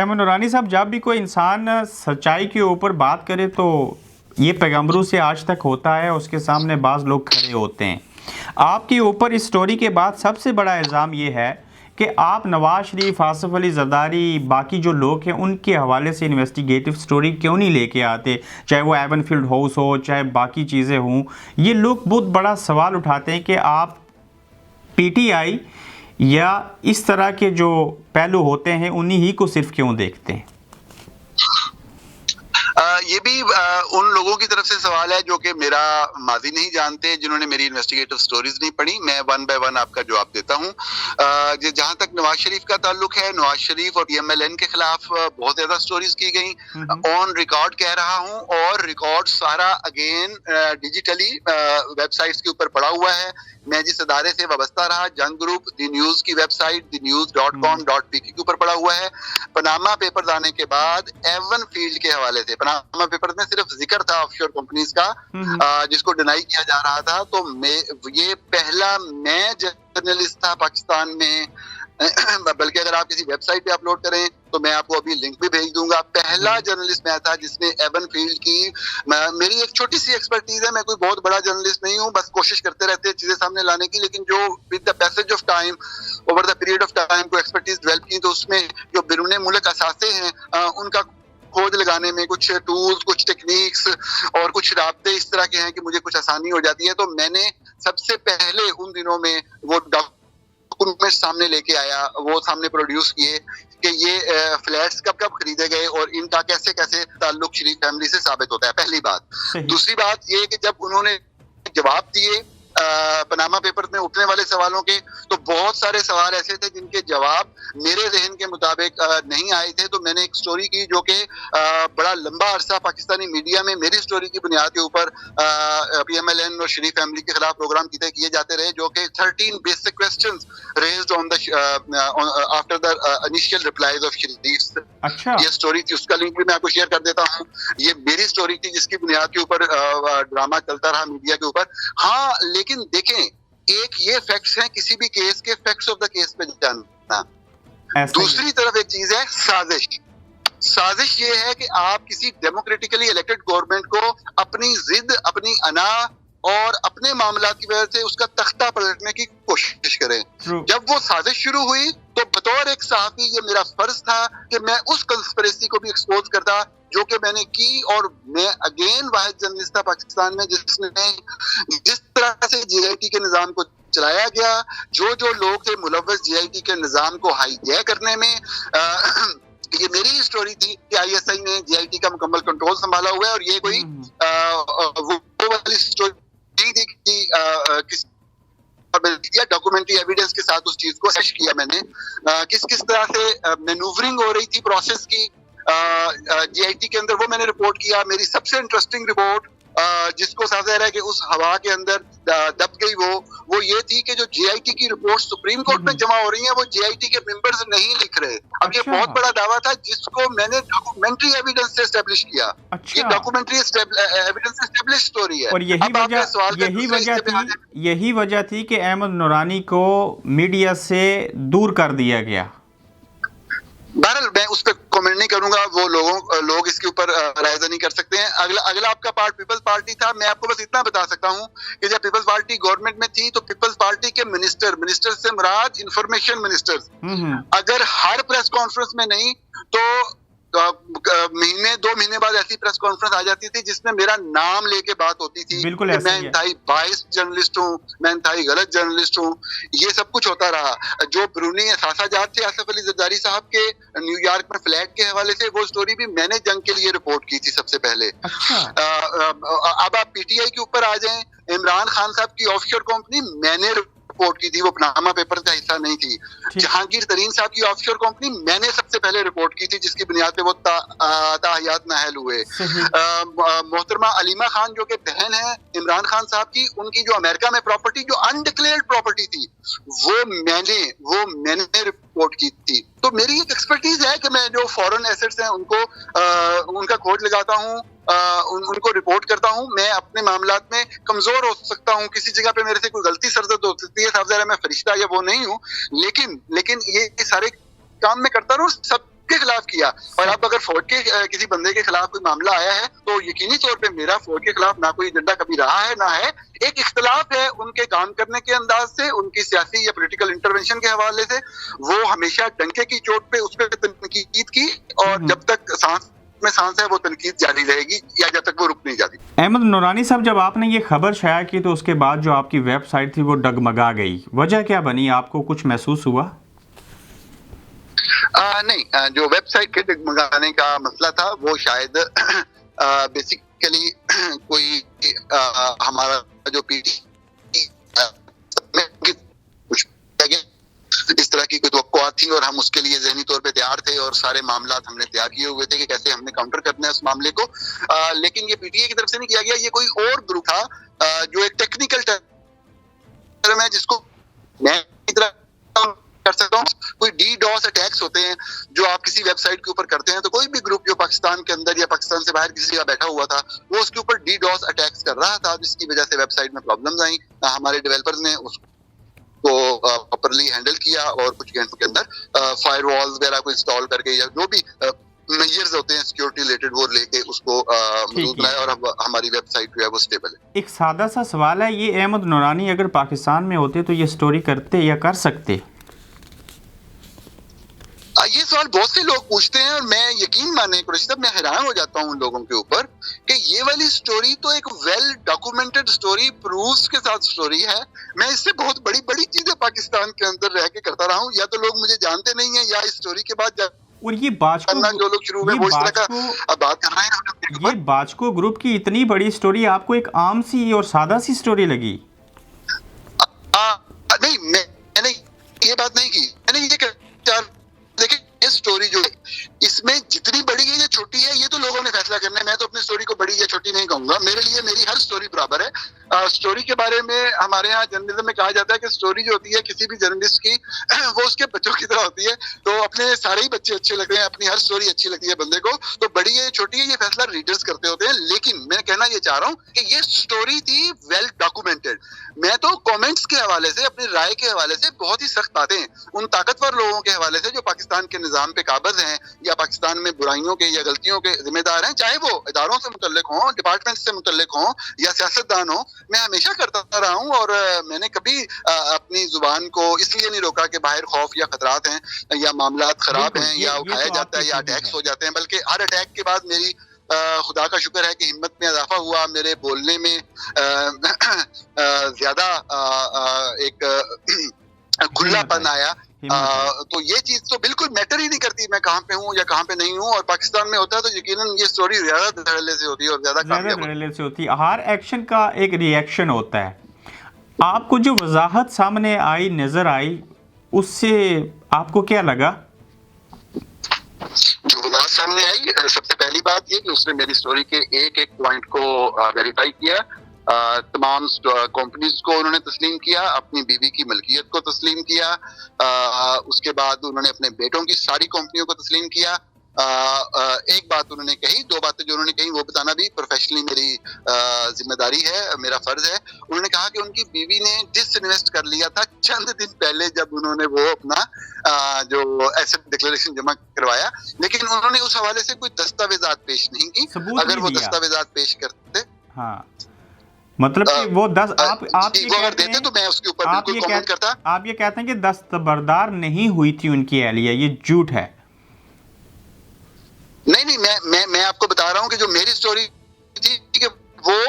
एमन नूरानी साहब, जब भी कोई इंसान सच्चाई के ऊपर बात करे तो ये पैगंबरों से आज तक होता है, उसके सामने बाज लोग खड़े होते हैं। आपके ऊपर इस स्टोरी के बाद सबसे बड़ा इल्ज़ाम ये है कि आप नवाज शरीफ, आसिफ अली जरदारी, बाकी जो लोग हैं उनके हवाले से इन्वेस्टिगेटिव स्टोरी क्यों नहीं लेके आते, चाहे वो एवनफील्ड हाउस हो, चाहे बाकी चीज़ें हों। ये लोग बहुत बड़ा सवाल उठाते हैं कि आप पीटीआई या इस तरह के जो पहलू होते हैं उन्हीं ही को सिर्फ क्यों देखते हैं? ये भी उन लोगों की तरफ से सवाल है जो कि मेरा माजी नहीं जानते, जिन्होंने मेरी इन्वेस्टिगेटिव स्टोरीज नहीं पढ़ी। मैं वन बाय वन आपका जवाब देता हूँ। जहां तक नवाज शरीफ का ताल्लुक है, नवाज शरीफ और पीएमएलएन के खिलाफ बहुत ज्यादा स्टोरीज की गई, ऑन रिकॉर्ड कह रहा हूँ, और रिकॉर्ड सारा अगेन डिजिटली वेबसाइट्स के ऊपर पड़ा हुआ है। मैं जिस अदारे से वाबस्ता रहा, जंग ग्रुप, द न्यूज की वेबसाइट thenews.com.pk के ऊपर पड़ा हुआ है। पनामा पेपर्स आने के बाद एवन फील्ड के हवाले से, पनामा पेपर्स में सिर्फ जिक्र था ऑफशोर कंपनीज का, जिसको डिनाई किया जा रहा था। तो ये पहला मैं जर्नलिस्ट था पाकिस्तान में, बल्कि अगर आप किसी वेबसाइट पे अपलोड करें तो मैं आपको अभी लिंक भी भेज दूंगा। पहला जर्नलिस्ट मैं था जिसने एवन फील्ड की, मेरी एक छोटी सी एक्सपर्टीज है, मैं कोई बहुत बड़ा जर्नलिस्ट नहीं हूँ, बस कोशिश करते रहते हैं चीजें सामने लाने की, लेकिन जो with the passage of time, over the period of time को एक्सपर्टीज डेवलप की, तो उसमें जो बिरूने मुल्क असासे हैं उनका खोज लगाने में कुछ टूल्स, कुछ टेक्निक्स और कुछ राब्ते इस तरह के हैं कि मुझे कुछ आसानी हो जाती है। तो मैंने सबसे पहले उन दिनों में वो डॉक्यूमेंट सामने लेके आया, वो सामने प्रोड्यूस किए कि ये फ्लैट्स कब कब खरीदे गए और इनका कैसे कैसे ताल्लुक शरीफ फैमिली से साबित होता है, पहली बात। दूसरी बात ये कि जब उन्होंने जवाब दिए पनामा पेपर में उठने वाले सवालों के, तो बहुत सारे सवाल ऐसे थे जिनके जवाब मेरे ज़हन के मुताबिक नहीं आए थे। तो मैंने एक स्टोरी की जो कि बड़ा लंबा अरसा पाकिस्तानी मीडिया में मेरी स्टोरी की बुनियाद के ऊपर पीएमएलएन और शरीफ फैमिली के खिलाफ प्रोग्राम किए जाते रहे, जो कि 13 basic questions raised on the after the initial replies of Sharif. अच्छा, ये स्टोरी थी, उसका लिंक भी मैं आपको शेयर कर देता हूँ। ये मेरी स्टोरी थी जिसकी बुनियाद के ऊपर ड्रामा चलता रहा मीडिया के ऊपर। हाँ, लेकिन देखें, एक ये फैक्ट्स हैं, किसी भी केस के फैक्ट्स ऑफ द केस पे जानना। दूसरी तरफ एक चीज है साजिश। साजिश ये है कि आप किसी डेमोक्रेटिकली इलेक्टेड गवर्नमेंट को अपनी जिद, अपनी अना और अपने मामला की वजह से उसका तख्ता पलटने की कोशिश करें। जब वो साजिश शुरू हुई तो बतौर एक सहाफी ये मेरा फर्ज था कि मैं उस कंस्पिरेसी को भी एक्सपोज करता जो कि मैंने की, और मैं अगेन वाहिद जर्नलिस्ट था पाकिस्तान में जिसने जिस तरह से जीआईटी के निजाम को चलाया गया, जो जो लोग थे मुलव्वस जीआईटी के निजाम को हाईजैक करने में, ये मेरी स्टोरी थी कि आईएसआई ने जीआईटी का मुकम्मल कंट्रोल संभाला हुआ है। और ये कोई वो वाली स्टोरी थी कि डॉक्यूमेंट्री एविडेंस के साथ उस चीज को सेश किया मैंने, किस किस तरह से मैनूवरिंग हो रही थी प्रोसेस की जीआईटी के अंदर, वो मैंने रिपोर्ट किया। मेरी सबसे इंटरेस्टिंग रिपोर्ट जिसको ज़ाहिर है कि उस हवा के अंदर दब गई, वो ये थी कि जो जीआईटी की रिपोर्ट सुप्रीम कोर्ट में जमा हो रही है वो जीआईटी के मेंबर्स नहीं लिख रहे। अब ये बहुत बड़ा दावा था जिसको मैंने डॉक्यूमेंट्री एविडेंस से एस्टेब्लिश किया। ये डॉक्यूमेंट्री एविडेंस से एस्टेब्लिश स्टोरी है। और यही वजह थी कि अहमद नूरानी को मीडिया से दूर कर दिया गया। बहरहाल मैं उस पर कमेंट नहीं करूंगा, वो लोग इसके ऊपर रायजा नहीं कर सकते हैं। अगला आपका पार्ट पीपल्स पार्टी था। मैं आपको बस इतना बता सकता हूं कि जब पीपल्स पार्टी गवर्नमेंट में थी तो पीपल्स पार्टी के मिनिस्टर से मुराद इंफॉर्मेशन मिनिस्टर, अगर हर प्रेस कॉन्फ्रेंस में नहीं तो महीने 2 महीने बाद ऐसी प्रेस कॉन्फ्रेंस आ जाती थी जिसमें मेरा नाम लेके बात होती थी। बिल्कुल कि ऐसा मैं ही है। इंतहाई बाइस जर्नलिस्ट हूँ, मैं इंतहाई गलत जर्नलिस्ट हूँ, ये सब कुछ होता रहा। जो ब्रूनी असासाजात थे आसिफ अली जरदारी साहब के न्यूयॉर्क में फ्लैट के हवाले से, वो स्टोरी भी मैंने जंग के लिए रिपोर्ट की थी सबसे पहले। अच्छा। अब आप पीटीआई के ऊपर आ जाएं, इमरान खान साहब की ऑफशोर कंपनी मैंने रिपोर्ट की थी, वो पनामा पेपर का हिस्सा नहीं थी। जहांगीर तरीन साहब की ऑफशोर कंपनी मैंने सबसे पहले रिपोर्ट की थी, जिसकी बुनियाद पे वो ताहयात नाहल हुए। मोहतरमा अलीमा खान जो कि बहन है इमरान खान साहब की, उनकी जो अमेरिका में प्रॉपर्टी जो अनडिक्लेयर्ड प्रॉपर्टी थी, वो मैंने रिपोर्ट की थी। तो मेरी एक एक्सपर्टीज है कि मैं जो फॉरेन एसेट्स हैं उनको उनका खोज लगाता हूँ, उनको रिपोर्ट करता हूँ। मैं अपने मामलात में कमजोर हो सकता हूँ, किसी जगह पे मेरे से कोई गलती सरजद हो सकती है, साहब जरा मैं फरिश्ता या वो नहीं हूँ, लेकिन ये सारे काम मैं करता रहूँ, सबके खिलाफ किया। और अब अगर फौज के किसी बंदे के खिलाफ कोई मामला आया है तो यकीनी तौर पे मेरा फौज के खिलाफ ना कोई एजेंडा कभी रहा है ना है। एक इख्तलाफ है उनके काम करने के अंदाज से, उनकी सियासी या पॉलिटिकल इंटरवेंशन के हवाले से। वो हमेशा डंके की चोट पे उस पर तनकीद की, और जब तक सांस में सांस है वो तनकीद जारी रहेगी, या जब तक वो रुक नहीं जाती। अहमद नूरानी साहब, जब आपने ये खबर शाया की तो उसके बाद जो आपकी वेबसाइट थी वो डगमगा गई, वजह क्या बनी? आपको कुछ महसूस हुआ? नहीं, जो वेबसाइट के डगमगाने का मसला था वो शायद बेसिकली कोई हमारा जो पीटी इस तरह की कोई तवक्कुआत थी और हम उसके लिए ज़हनी तौर पे तैयार थे, और सारे मामला हमने तैयार किए हुए थे कि कैसे हमने काउंटर करना है उस मामले को। लेकिन ये पीटीए की तरफ से नहीं किया गया, ये कोई और ग्रुप था जो एक टेक्निकल टर्म है जिसको मैं कर सकता हूँ। कोई DDoS अटैक्स होते हैं जो आप किसी वेबसाइट के ऊपर करते हैं, तो कोई भी ग्रुप जो पाकिस्तान के अंदर या पाकिस्तान से बाहर किसी जगह बैठा हुआ था, वो उसके ऊपर DDoS अटैक्स कर रहा था, जिसकी वजह से वेबसाइट में प्रॉब्लम्स आई। हमारे डेवलपर्स ने उसको प्रॉपर्ली हैंडल किया और कुछ घंटों के अंदर फायरवॉल्स वगैरह को इंस्टॉल करके, या जो भी मेजर्स होते हैं सिक्योरिटी रिलेटेड, वो लेके उसको मजबूत बनाया, और अब हमारी वेबसाइट जो है वो स्टेबल है। एक सादा सा सवाल है, ये अहमद नूरानी अगर पाकिस्तान में होते तो ये स्टोरी करते या कर सकते? ये सवाल बहुत से लोग पूछते हैं, और मैं यकीन माने कुरैशी साहब, मैं हैरान हो जाता हूँ उन लोगों के ऊपर कि ये वाली स्टोरी तो एक वेल डॉक्यूमेंटेड स्टोरी, प्रूफ्स के साथ स्टोरी है। मैं इससे बहुत बड़ी बड़ी चीजें पाकिस्तान के अंदर रह के करता रहा हूँ, या तो लोग मुझे जानते नहीं है, या इस स्टोरी के बाद और ये बाजको जो लोग शुरू में वो इस तरह का बात कर रहे हैं। ये बाजको ग्रुप की इतनी बड़ी स्टोरी आपको एक आम सी और सादा सी स्टोरी लगी? नहीं, मैंने ये बात नहीं की। मैंने ये देखिए, ये स्टोरी जो है इसमें जितनी बड़ी है या छोटी है, ये तो लोगों ने फैसला करना है। मैं तो अपनी स्टोरी को बड़ी या छोटी नहीं कहूंगा, मेरे लिए मेरी हर स्टोरी बराबर है। स्टोरी के बारे में हमारे यहाँ जर्नलिज्म में कहा जाता है कि स्टोरी जो होती है किसी भी जर्नलिस्ट की, वो उसके बच्चों की तरह होती है। तो अपने सारे ही बच्चे अच्छे लगते हैं, अपनी हर स्टोरी अच्छी लगती है बंदे को। तो बड़ी है छोटी है ये फैसला रीडर्स करते होते हैं। लेकिन मैं कहना ये चाह रहा हूँ कि ये स्टोरी थी वेल डॉक्यूमेंटेड। मैं तो कमेंट्स के हवाले से, अपनी राय के हवाले से बहुत ही सख्त बातें उन ताकतवर लोगों के हवाले से जो पाकिस्तान के निजाम पे काबिज हैं, या पाकिस्तान में बुराइयों के या गलतियों के जिम्मेदार हैं, चाहे वो इदारों से मुतल्लिक हों, डिपार्टमेंट से मुतल्लिक हों, या सियासतदान हो, मैं हमेशा करता रहा हूँ। और मैंने कभी अपनी जुबान को इसलिए नहीं रोका कि बाहर खौफ या खतरात हैं या मामलात खराब हैं या उठाया जाता है या अटैक्स हो जाते हैं, बल्कि हर अटैक के बाद मेरी खुदा का शुक्र है कि हिम्मत में इजाफा हुआ, मेरे बोलने में ज्यादा एक खुलापन आया। तो ये चीज तो बिल्कुल मैटर ही नहीं करती मैं कहाँ पे हूँ या कहाँ पे नहीं हूँ। और पाकिस्तान में होता है तो यकीनन ये स्टोरी ज्यादा धड़ल्ले से होती है और ज्यादा धड़ल्ले से होती है। हर एक्शन का एक रिएक्शन होता है। आपको जो वजाहत सामने आई, नजर आई, उससे आपको क्या लगा? जो वजाहत सामने आई, सबसे पहली बात ये कि उसने मेरी स्टोरी के एक एक पॉइंट को वेरीफाई किया। तमाम कंपनीज को उन्होंने तस्लीम किया, अपनी बीवी की मलकियत को तस्लीम किया, उसके बाद उन्होंने अपने बेटों की सारी कंपनियों को तस्लीम किया। एक बात उन्होंने कही, दो बातें जो उन्होंने कही वो बताना भी प्रोफेशनली मेरी जिम्मेदारी है, मेरा फर्ज है। उन्होंने कहा कि उनकी बीवी ने डिसइन्वेस्ट कर लिया था चंद दिन पहले जब उन्होंने वो अपना जो एसेट डिक्लेरेशन जमा करवाया, लेकिन उन्होंने उस हवाले से कोई दस्तावेजात पेश नहीं की। अगर वो दस्तावेजात पेश करते, हाँ, मतलब कि वो आप ये अगर देते तो मैं उसके ऊपर बिल्कुल कमेंट करता। आप ये कहते हैं कि दस्तबरदार नहीं हुई थी उनकी एहलिया, ये झूठ है? नहीं नहीं, मैं आपको बता रहा हूँ कि जो मेरी स्टोरी थी कि वो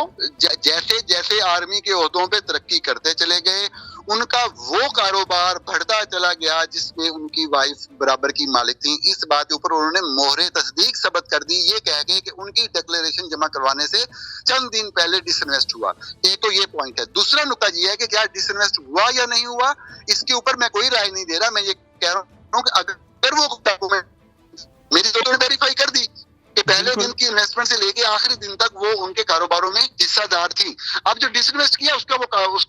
जैसे जैसे आर्मी के ओहदों पे तरक्की करते चले गए, उनका वो कारोबार बढ़ता चला गया जिसमें उनकी वाइफ बराबर की मालिक थी। इस बात के ऊपर उन्होंने मोहरे तस्दीक सबत कर दी, ये कह के कि उनकी डिक्लेरेशन जमा करवाने से चंद दिन पहले डिसइन्वेस्ट हुआ। एक तो ये पॉइंट है। दूसरा नुकता ये है कि क्या डिसइन्वेस्ट हुआ या नहीं हुआ, इसके ऊपर मैं कोई राय नहीं दे रहा। मैं ये कह रहा हूँ कि अगर वो डॉक्यूमेंट मेरी तो वेरीफाई कर दी कि पहले दिन की इन्वेस्टमेंट से लेके आखिरी दिन तक वो उनके कारोबारों में हिस्सादार थी। अब जो डिसइन्वेस्ट किया उसका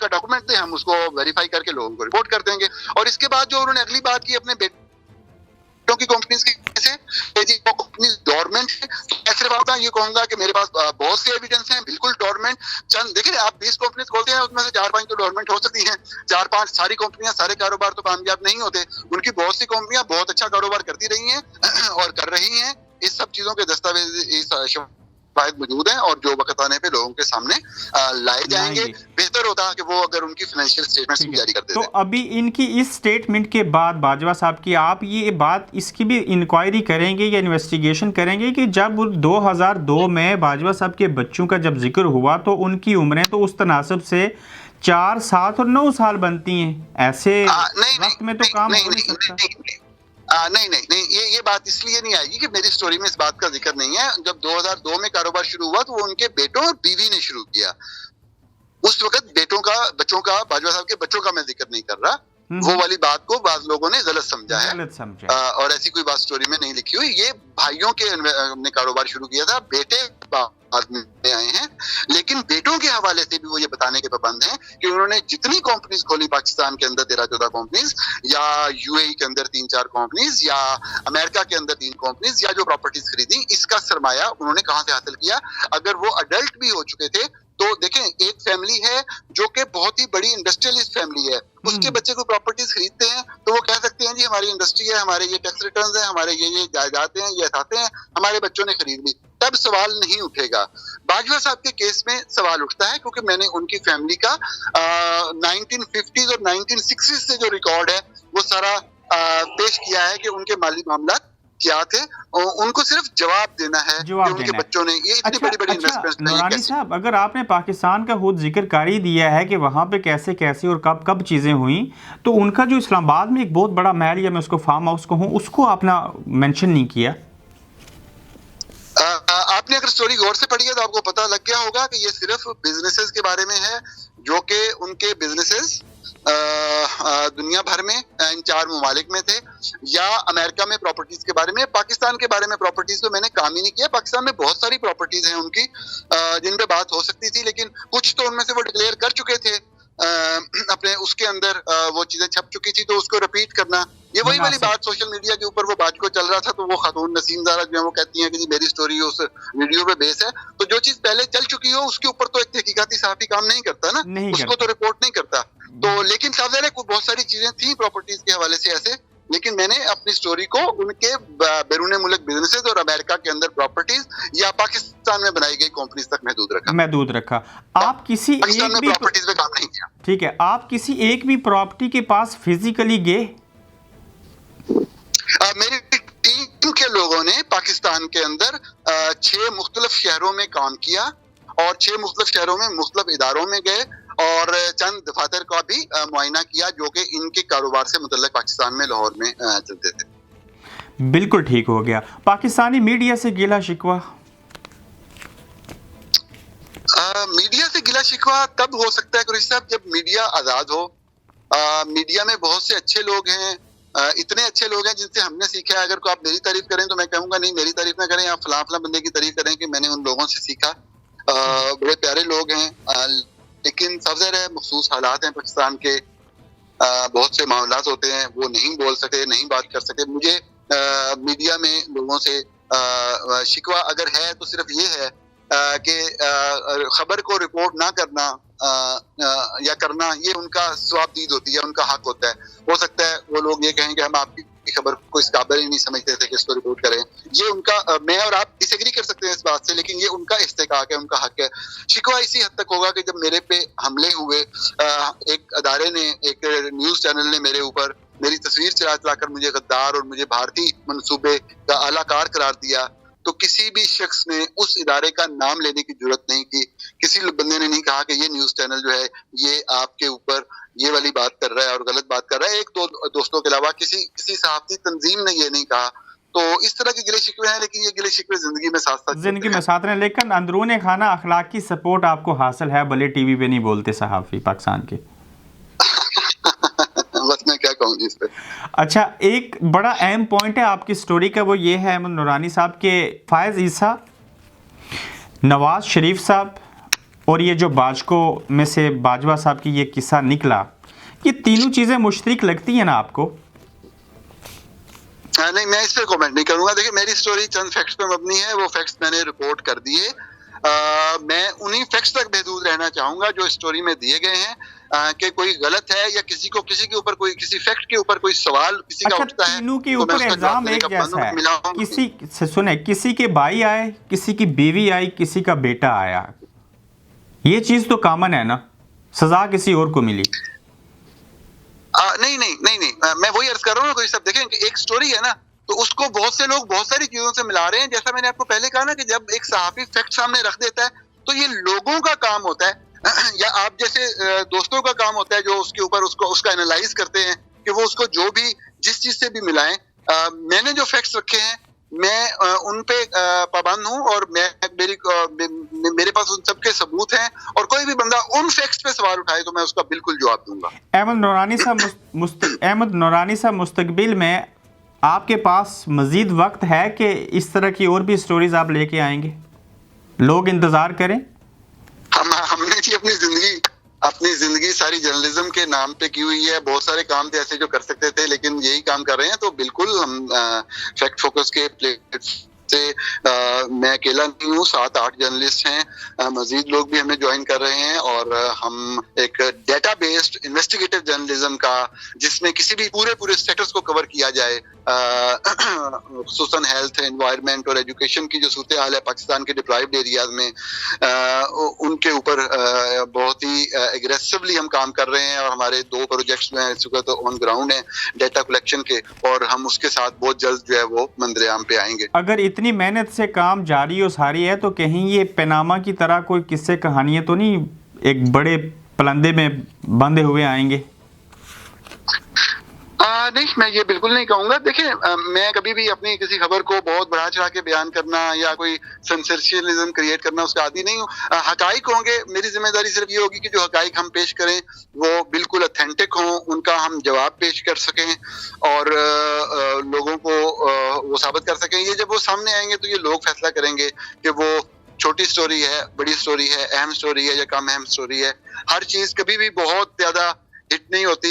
डॉक्यूमेंट दे, हम उसको वेरीफाई करके लोगों को रिपोर्ट कर देंगे। और इसके बाद जो उन्होंने अगली बात की अपने बेटों की कंपनीज की कंपनी डोरमेंट है, मैं सिर्फ आपका ये कहूंगा कि मेरे पास बहुत से एविडेंस हैं, बिल्कुल डोरमेंट। चंद देखिए, आप 20 कंपनीज खोलते हैं, उसमें से 4-5 तो डोरमेंट हो सकती हैं। 4-5 सारी कंपनियां, सारे कारोबार तो कामयाब नहीं होते। उनकी बहुत सी कंपनियां बहुत अच्छा कारोबार करती रही हैं और कर रही हैं। इस सब चीजों के दस्तावेज शायद मौजूद हैं और जो वक्त आने पे लोगों के सामने लाए जाएंगे। बेहतर होता कि वो अगर उनकी फाइनेंशियल स्टेटमेंट्स जारी कर देते। तो अभी इनकी इस स्टेटमेंट के बाद बाजवा साहब की आप ये बात इसकी भी इंक्वायरी करेंगे या इन्वेस्टिगेशन करेंगे कि जब 2002 में बाजवा साहब के बच्चों का जब जिक्र हुआ तो उनकी उम्रें तो उस तनासब से 4, 7 और 9 साल बनती हैं, ऐसे वक्त में तो काम हो नहीं सकता। नहीं, ये बात इसलिए नहीं आएगी कि मेरी स्टोरी में इस बात का जिक्र नहीं है। जब 2002 में कारोबार शुरू हुआ तो वो उनके बेटों और बीवी ने शुरू किया। उस वक्त बच्चों का बाजवा साहब के बच्चों का मैं जिक्र नहीं कर रहा। वो वाली बात को बाज लोगों ने गलत समझा है और ऐसी कोई बात स्टोरी में नहीं लिखी हुई। ये भाइयों के ने कारोबार शुरू किया था, बेटे बाद में आए हैं। लेकिन बेटों के हवाले से भी वो ये बताने के पाबंद हैं कि उन्होंने जितनी कंपनीज खोली पाकिस्तान के अंदर 13-14 कंपनीज, या यूएई के अंदर 3-4 कंपनीज, या अमेरिका के अंदर 3 कंपनीज, या जो प्रॉपर्टीज खरीदी, इसका सरमाया उन्होंने कहां से हासिल किया। अगर वो अडल्ट भी हो चुके थे तो देखें, एक फैमिली है जो कि बहुत ही बड़ी इंडस्ट्रियलिस्ट फैमिली है, उसके बच्चे को प्रॉपर्टीज खरीदते हैं तो वो कह सकते हैं जी हमारी इंडस्ट्री है, हमारे ये टैक्स रिटर्न्स हैं, हमारे ये जायदादें हैं, ये अथाते हैं, हमारे बच्चों ने खरीद ली, तब सवाल नहीं उठेगा। बाजवा साहब के केस में सवाल उठता है क्योंकि मैंने उनकी फैमिली का 1950s और 1960s से जो रिकॉर्ड है वो सारा पेश किया है कि उनके माली मामला क्या थे, उनको सिर्फ जवाब देना है कि उनके बच्चों ने ये इतनी बड़ी इन्वेस्टमेंट नूरानी साहब, अगर आपने पाकिस्तान का खुद जिक्र कर ही दिया है कि वहाँ पे कैसे कैसे और कब कब चीज़ें हुई, तो उनका जो इस्लामाबाद में एक बहुत बड़ा महल या मैं उसको फार्म हाउस कहूँ, उसको आपने मेंशन नहीं किया। आपने अगर स्टोरी गौर से पढ़ी है तो आपको पता लग गया होगा कि ये सिर्फ बिजनेसेस के बारे में है, जो कि उनके बिजनेसेस दुनिया भर में इन 4 ममालिक में थे, या अमेरिका में प्रॉपर्टीज के बारे में। पाकिस्तान के बारे में प्रॉपर्टीज तो मैंने काम ही नहीं किया। पाकिस्तान में बहुत सारी प्रॉपर्टीज हैं उनकी जिन पे बात हो सकती थी, लेकिन कुछ तो उनमें से वो डिक्लेयर कर चुके थे अपने उसके अंदर, वो चीजें छप चुकी थी, तो उसको रिपीट करना, ये वही वाली बात सोशल मीडिया के ऊपर वो बात को चल रहा था। तो वो खातून नसीम ज़ारा जो है वो कहती हैं कि जी मेरी स्टोरी उस वीडियो पे बेस है, तो जो चीज पहले चल चुकी हो उसके ऊपर तो एक तहकीकाती सहाफी काम नहीं करता ना, उसको तो रिपोर्ट नहीं करता। तो लेकिन साफ ज़ाहिर है बहुत सारी चीजें थी प्रॉपर्टीज के हवाले से ऐसे, लेकिन मैंने अपनी स्टोरी को उनके बैरून मुल्क बिजनेसेस और अमेरिका के अंदर प्रॉपर्टीज या पाकिस्तान में बनाई गई कंपनीज तक महदूद रखा। आप किसी एक भी प्रॉपर्टीज पे काम नहीं किया। ठीक है, आप किसी एक भी प्रॉपर्टी के पास फिजिकली गए? मेरी टीम के लोगों ने पाकिस्तान के अंदर 6 मुख्तलिफ शहरों में काम किया और 6 मुख्तलिफ शहरों में मुख्तलिफ इदारों में गए और चंद दफातर का भी मुआयना किया जो कि इनके कारोबार से मुतल्लिक पाकिस्तान में लाहौर में चलते थे। बिल्कुल ठीक हो गया। पाकिस्तानी मीडिया से गिला शिकवा? मीडिया से गिला शिकवा तब हो सकता है कुरैशी साहब जब मीडिया आज़ाद हो। मीडिया में बहुत से अच्छे लोग हैं, इतने अच्छे लोग हैं जिनसे हमने सीखा है। अगर आप मेरी तारीफ करें तो मैं कहूँगा नहीं, मेरी तारीफ ना करें, आप फलां फलां बंदे की तारीफ करें कि मैंने उन लोगों से सीखा। बड़े प्यारे लोग हैं, लेकिन सब ज़ाहिर है मखसूस हालात हैं पाकिस्तान के, बहुत से मामलात होते हैं वो नहीं बोल सके, नहीं बात कर सके। मुझे मीडिया में लोगों से शिकवा अगर है तो सिर्फ ये है कि खबर को रिपोर्ट ना करना या करना ये उनका स्वाबदीद होती है, उनका हक होता है। हो सकता है वो लोग ये कहें कि हम आपकी खबर को इस काबिल ही नहीं समझते थे कि इसको रिपोर्ट करें। ये उनका, मैं और आप डिसएग्री कर सकते हैं इस बात से, लेकिन ये उनका इस्तेकाक है, उनका हक है। शिकवा इसी हद तक होगा कि जब मेरे पे हमले हुए, एक अदारे ने, एक न्यूज चैनल ने मेरे ऊपर मेरी तस्वीर चला चला कर मुझे गद्दार और मुझे भारतीय मंसूबे का आलाकार करार दिया, तो किसी भी शख्स ने उस इदारे का नाम लेने की जरूरत नहीं की। किसी बंदे ने नहीं कहा कि ये न्यूज चैनल जो है ये आपके ऊपर ये वाली बात कर रहा है और गलत बात कर रहा है। एक दो दोस्तों के अलावा किसी सहाफती तंजीम ने ये नहीं कहा। तो इस तरह के गिले शिकवे हैं, लेकिन ये गिले शिकवे जिंदगी में साथ रहे। लेकिन अंदरूनी खाना अखलाकी सपोर्ट आपको हासिल है, भले टीवी पे नहीं बोलते सहाफी पाकिस्तान के। बस मैं क्या कहूँ इस पे। अच्छा, एक बड़ा अहम पॉइंट है आपकी स्टोरी का, वो ये है अहमद नूरानी साहब के फायज ईसा, नवाज शरीफ साहब और ये जो बाजको में से बाजवा साहब की ये किस्सा निकला, ये तीनों चीजें मुश्तरक लगती हैं ना आपको? नहीं, मैं इस पे कमेंट नहीं करूंगा। देखिए, मेरी स्टोरी चंद फैक्ट्स पे मबनी है, वो फैक्ट्स मैंने रिपोर्ट कर दिए। मैं उन्हीं फैक्ट्स तक महदूद रहना चाहूंगा जो स्टोरी में दिए गए हैं। कि कोई गलत है या किसी के ऊपर कोई किसी फैक्ट के ऊपर कोई सवाल किसी का उठता है, तीनों के ऊपर इल्जाम एक जैसा है। किसी से सुने, किसी के भाई आए, किसी की बीवी आई, किसी का बेटा आया, ये चीज तो कॉमन है ना, सजा किसी और को मिली। नहीं, मैं वही अर्ज कर रहा हूँ ना। कोई सब देखें, एक स्टोरी है ना, तो उसको बहुत से लोग बहुत सारी चीजों से मिला रहे हैं। जैसा मैंने आपको पहले कहा ना कि जब एक सहाफी फैक्ट सामने रख देता है तो ये लोगों का काम होता है या आप जैसे दोस्तों का काम होता है जो उसके ऊपर उसका एनालाइज करते हैं कि वो उसको जो भी जिस चीज से भी मिलाएं। मैंने जो फैक्ट्स रखे हैं मैं उन पे पाबंद हूँ और मेरे पास उन सबके सबूत हैं, और कोई भी बंदा उन फैक्ट्स पे सवाल उठाए तो मैं उसका बिल्कुल जवाब दूंगा। अहमद नूरानी साहब, मुस्तकबिल में आपके पास मजीद वक्त है कि इस तरह की और भी स्टोरीज आप लेके आएंगे? लोग इंतजार करें। हमने जी अपनी जिंदगी सारी जर्नलिज्म के नाम पे की हुई है। बहुत सारे काम थे ऐसे जो कर सकते थे, लेकिन यही काम कर रहे हैं। तो बिल्कुल हम फैक्ट फोकस के प्लेट से मैं अकेला नहीं हूँ, 7-8 जर्नलिस्ट हैं, मजीद लोग भी हमें ज्वाइन कर रहे हैं। और हम एक डेटा बेस्ड इन्वेस्टिगेटिव जर्नलिज्म का, जिसमें किसी भी पूरे सेक्टर्स को कवर किया जाए, खुसूसन हेल्थ, एनवायरनमेंट और एजुकेशन की जो सूरत हाल है पाकिस्तान के डिप्राइव्ड एरियाज में, उनके ऊपर बहुत ही एग्रेसिवली हम काम कर रहे हैं। और हमारे 2 प्रोजेक्ट्स में इस वक्त ऑन ग्राउंड है डेटा कलेक्शन के, और हम उसके साथ बहुत जल्द जो है वो मंजरेआम पे आएंगे। अगर इतनी मेहनत से काम जारी और सारी है तो कहीं ये पनामा की तरह कोई किस्से कहानियां तो नहीं एक बड़े पलंदे में बंधे हुए आएंगे? नहीं, मैं ये बिल्कुल नहीं कहूंगा। देखिए, मैं कभी भी अपनी किसी खबर को बहुत बढ़ा चढ़ा के बयान करना या कोई सेंसेशनलिज्म क्रिएट करना उसका आदी नहीं हूँ। हकाइक होंगे, मेरी जिम्मेदारी सिर्फ ये होगी कि जो हकाइक हम पेश करें वो बिल्कुल ऑथेंटिक हों, उनका हम जवाब पेश कर सकें और लोगों को वो साबित कर सकें। ये जब वो सामने आएंगे तो ये लोग फैसला करेंगे कि वो छोटी स्टोरी है, बड़ी स्टोरी है, अहम स्टोरी है या कम अहम स्टोरी है। हर चीज कभी भी बहुत ज्यादा हिट नहीं होती।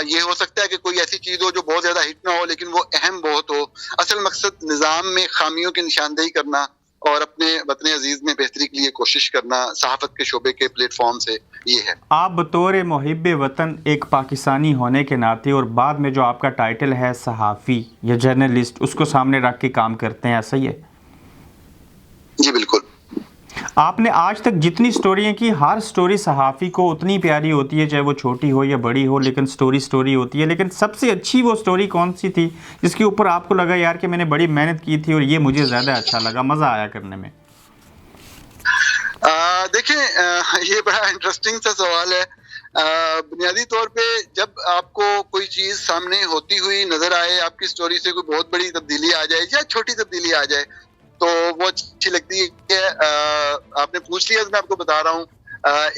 ये हो सकता है कि कोई ऐसी चीज हो जो बहुत ज्यादा हिट ना हो लेकिन वो अहम बहुत हो। असल मकसद निजाम में खामियों की निशानदेही करना और अपने वतन अजीज में बेहतरी के लिए कोशिश करना सहाफत के शोबे के प्लेटफॉर्म से ये है। आप बतौर मुहिब्बे वतन एक पाकिस्तानी होने के नाते और बाद में जो आपका टाइटल है सहाफ़ी या जर्नलिस्ट, उसको सामने रख के काम करते हैं, ऐसा ही है? जी बिल्कुल। आपने आज तक जितनी स्टोरियाँ की, हर स्टोरी सहाफ़ी को उतनी प्यारी होती है, चाहे वो छोटी हो या बड़ी हो, लेकिन स्टोरी होती है। लेकिन सबसे अच्छी वो स्टोरी कौन सी थी जिसके ऊपर आपको लगा यार कि मैंने बड़ी मेहनत की थी और ये मुझे ज़्यादा अच्छा लगा, मज़ा आया करने में? देखिए, ये बड़ा इंटरेस्टिंग सा सवाल है। बुनियादी तौर पे जब आपको कोई चीज़ सामने होती हुई नज़र आए, आपकी स्टोरी से कोई बहुत बड़ी तब्दीली आ जाए या छोटी तब्दीली आ जाए तो वो अच्छी लगती है। आपने पूछ लिया तो मैं आपको बता रहा हूँ।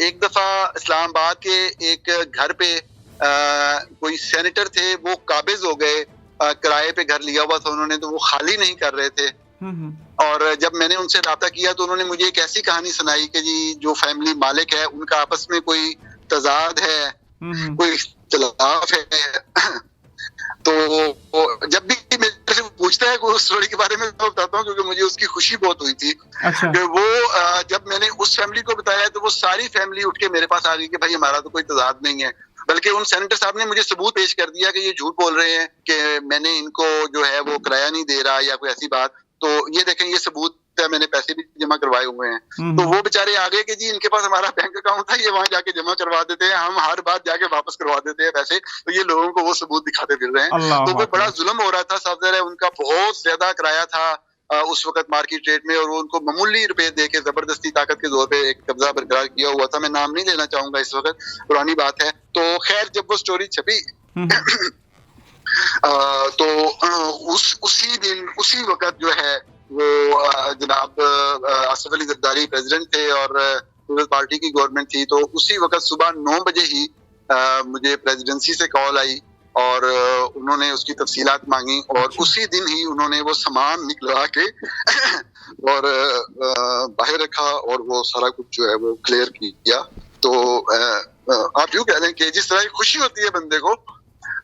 एक दफा इस्लामाबाद के एक घर पे कोई सेनेटर थे, वो काबिज हो गए। किराए पे घर लिया हुआ था उन्होंने, तो वो खाली नहीं कर रहे थे। और जब मैंने उनसे राब्ता किया तो उन्होंने मुझे एक ऐसी कहानी सुनाई कि जी जो फैमिली मालिक है उनका आपस में कोई तजाद है, कोई इख्तिलाफ है। तो जब भी मेरे से पूछता है उस स्टोरी के बारे में मैं बताता हूँ क्योंकि मुझे उसकी खुशी बहुत हुई थी। अच्छा। कि वो जब मैंने उस फैमिली को बताया तो वो सारी फैमिली उठ के मेरे पास आ गई कि भाई हमारा तो कोई तजाद नहीं है, बल्कि उन सेनेटर साहब ने मुझे सबूत पेश कर दिया कि ये झूठ बोल रहे हैं कि मैंने इनको जो है वो किराया नहीं दे रहा या कोई ऐसी बात। तो ये देखें, ये सबूत है, मैंने पैसे भी जमा करवाए हुए हैं। तो वो बेचारे आ गए कि जी इनके पास हमारा बैंक अकाउंट था, ये वहां जाके जमा करवा देते हैं, हम हर बात जाके वापस करवा देते हैं पैसे। तो ये लोगों को वो सबूत दिखाते फिर रहे हैं। तो वो बड़ा जुल्म हो रहा था, साफ ज़ाहिर है उनका बहुत ज्यादा किराया था। उस वक्त मार्केट रेट में, और वो उनको मामूली रुपए दे के जबरदस्ती ताकत के जोर पे एक कब्जा बरकरार किया हुआ था। मैं नाम नहीं लेना चाहूंगा इस वक्त, पुरानी बात है। तो खैर जब वो स्टोरी छपी तो उसी दिन उसी वक्त जो है वो जनाब असफ अली जरदारी प्रेसिडेंट थे और पीपल्स पार्टी की गवर्नमेंट थी। तो उसी वक्त सुबह 9 बजे ही मुझे प्रेसिडेंसी से कॉल आई और उन्होंने उसकी तफसीलात मांगी और उसी दिन ही उन्होंने वो सामान निकलवा के और बाहर रखा और वो सारा कुछ जो है वो क्लियर किया। तो आप यूँ कह लें कि जिस तरह की खुशी होती है बंदे को,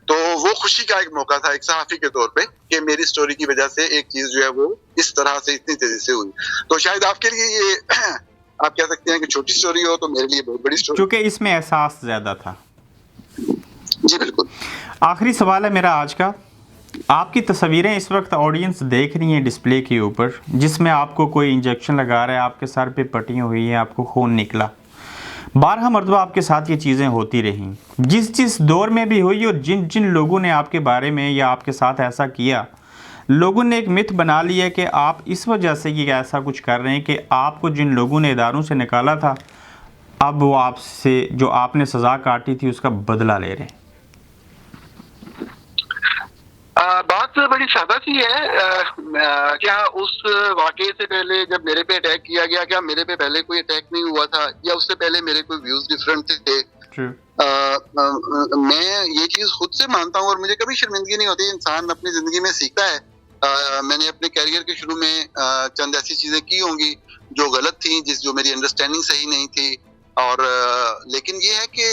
तो वो खुशी का एक मौका था एक सहाफी के तौर पे कि मेरी स्टोरी की वजह से एक चीज जो है वो इस तरह से इतनी तेजी से हुई। तो शायद आपके लिए ये आप कह सकते हैं कि छोटी स्टोरी हो, तो मेरे लिए बहुत बड़ी स्टोरी, क्योंकि इसमें एहसास ज्यादा था। जी बिल्कुल। आखिरी सवाल है मेरा आज का, आपकी तस्वीरें इस वक्त ऑडियंस देख रही है डिस्प्ले के ऊपर, जिसमें आपको कोई इंजेक्शन लगा रहा है, आपके सर पे पट्टियाँ हुई हैं, आपको खून निकला। 12 मरतबा आपके साथ ये चीज़ें होती रहीं, जिस दौर में भी हुई, और जिन लोगों ने आपके बारे में या आपके साथ ऐसा किया, लोगों ने एक मिथ बना लिया कि आप इस वजह से ये ऐसा कुछ कर रहे हैं कि आपको जिन लोगों ने इदारों से निकाला था, अब वो आपसे जो आपने सज़ा काटी थी उसका बदला ले रहे हैं। बात बड़ी सादा सी है। क्या उस वाकये से पहले जब मेरे पे अटैक किया गया, क्या मेरे पे पहले कोई अटैक नहीं हुआ था, या उससे पहले मेरे कोई व्यूज डिफरेंट थे? मैं ये चीज खुद से मानता हूँ और मुझे कभी शर्मिंदगी नहीं होती। इंसान अपनी जिंदगी में सीखता है। मैंने अपने कैरियर के शुरू में चंद ऐसी चीजें की होंगी जो गलत थी, जो मेरी अंडरस्टैंडिंग सही नहीं थी, और लेकिन ये है कि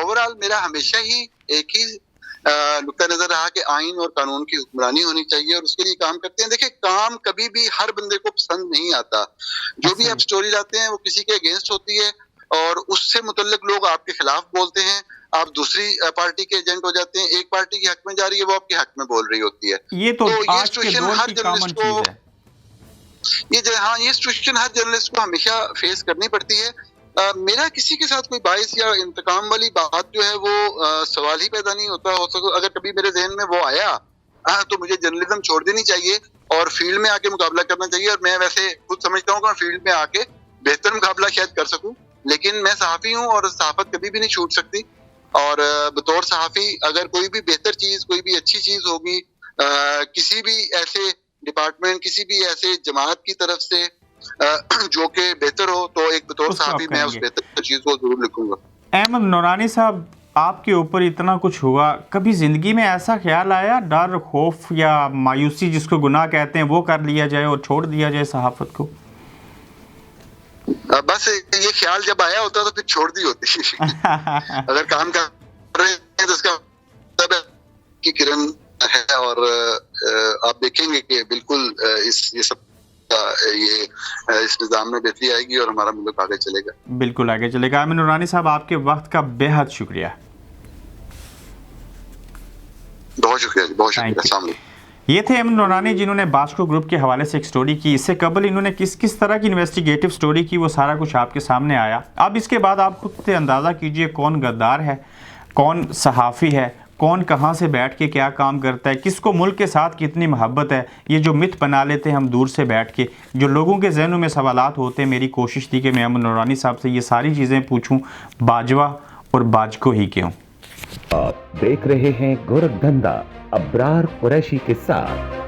ओवरऑल मेरा हमेशा ही एक ही नुक्ता नजर रहा कि आइन और कानून की हुक्मरानी होनी चाहिए, और उसके लिए काम करते हैं। देखिए, काम कभी भी हर बंदे को पसंद नहीं आता। जो भी आप स्टोरी लाते हैं वो किसी के अगेंस्ट होती है और उससे मुतल्लिक लोग आपके खिलाफ बोलते हैं, आप दूसरी पार्टी के एजेंट हो जाते हैं। एक पार्टी के हक में जा रही है, वो आपके हक में बोल रही होती है। ये आज के दौर की कॉमन चीज है। ये सिचुएशन हर जर्नलिस्ट को हमेशा फेस करनी पड़ती है। मेरा किसी के साथ कोई बाइस या इंतकाम वाली बात जो है वो सवाल ही पैदा नहीं होता। हो सके अगर कभी मेरे जहन में वो आया तो मुझे जर्नलिज्म छोड़ देनी चाहिए और फील्ड में आके मुकाबला करना चाहिए। और मैं वैसे खुद समझता हूँ कि मैं फील्ड में आके बेहतर मुकाबला शायद कर सकूं, लेकिन मैं सहाफी हूँ और सहाफत कभी भी नहीं छूट सकती। और बतौर सहाफी अगर कोई भी बेहतर चीज, कोई भी अच्छी चीज होगी किसी भी ऐसे डिपार्टमेंट, किसी भी ऐसे जमात की तरफ से जो कि बेहतर हो, तो एक बतौर सहाफी मैं उस बेहतर चीज को जरूर लिखूंगा। अहमद नूरानी साहब, आपके ऊपर इतना कुछ हुआ, कभी जिंदगी में ऐसा ख्याल आया, डर, खौफ या मायूसी जिसको गुनाह कहते हैं, वो कर लिया जाए और छोड़ दिया जाए सहाफत को? बस ये ख्याल जब आया होता तो फिर छोड़ दी होती। अगर काम कर रहे हैं तो इसका मतलब है कि किरण है, और आप देखेंगे कि बिल्कुल ये सब इस निजाम में बेहतरी आएगी और हमारा मुल्क आगे चलेगा। बिल्कुल आगे चलेगा। अहमद नूरानी साहब, आपके वक्त का बेहद शुक्रिया। बहुत शुक्रिया जी, बहुत शुक्रिया। अस्सलाम वालेकुम। ये थे अहमद नूरानी, जिन्होंने बास्को ग्रुप के हवाले से एक स्टोरी की। इससे कबल इन्होंने किस तरह की इन्वेस्टिगेटिव स्टोरी की, वो सारा कुछ आपके सामने आया। अब इसके बाद आप खुद से अंदाज़ा कीजिए कौन गद्दार है, कौन सहाफ़ी है, कौन कहाँ से बैठ के क्या काम करता है, किसको मुल्क के साथ कितनी मोहब्बत है। ये जो मिथ बना लेते हैं हम दूर से बैठ के, जो लोगों के जहनों में सवालात होते हैं, मेरी कोशिश थी कि मैं अहमद नूरानी साहब से ये सारी चीज़ें पूछूं, बाजवा और बाजको ही क्यों। आप देख रहे हैं गोरखधंधा अब्रार कुरैशी के साथ।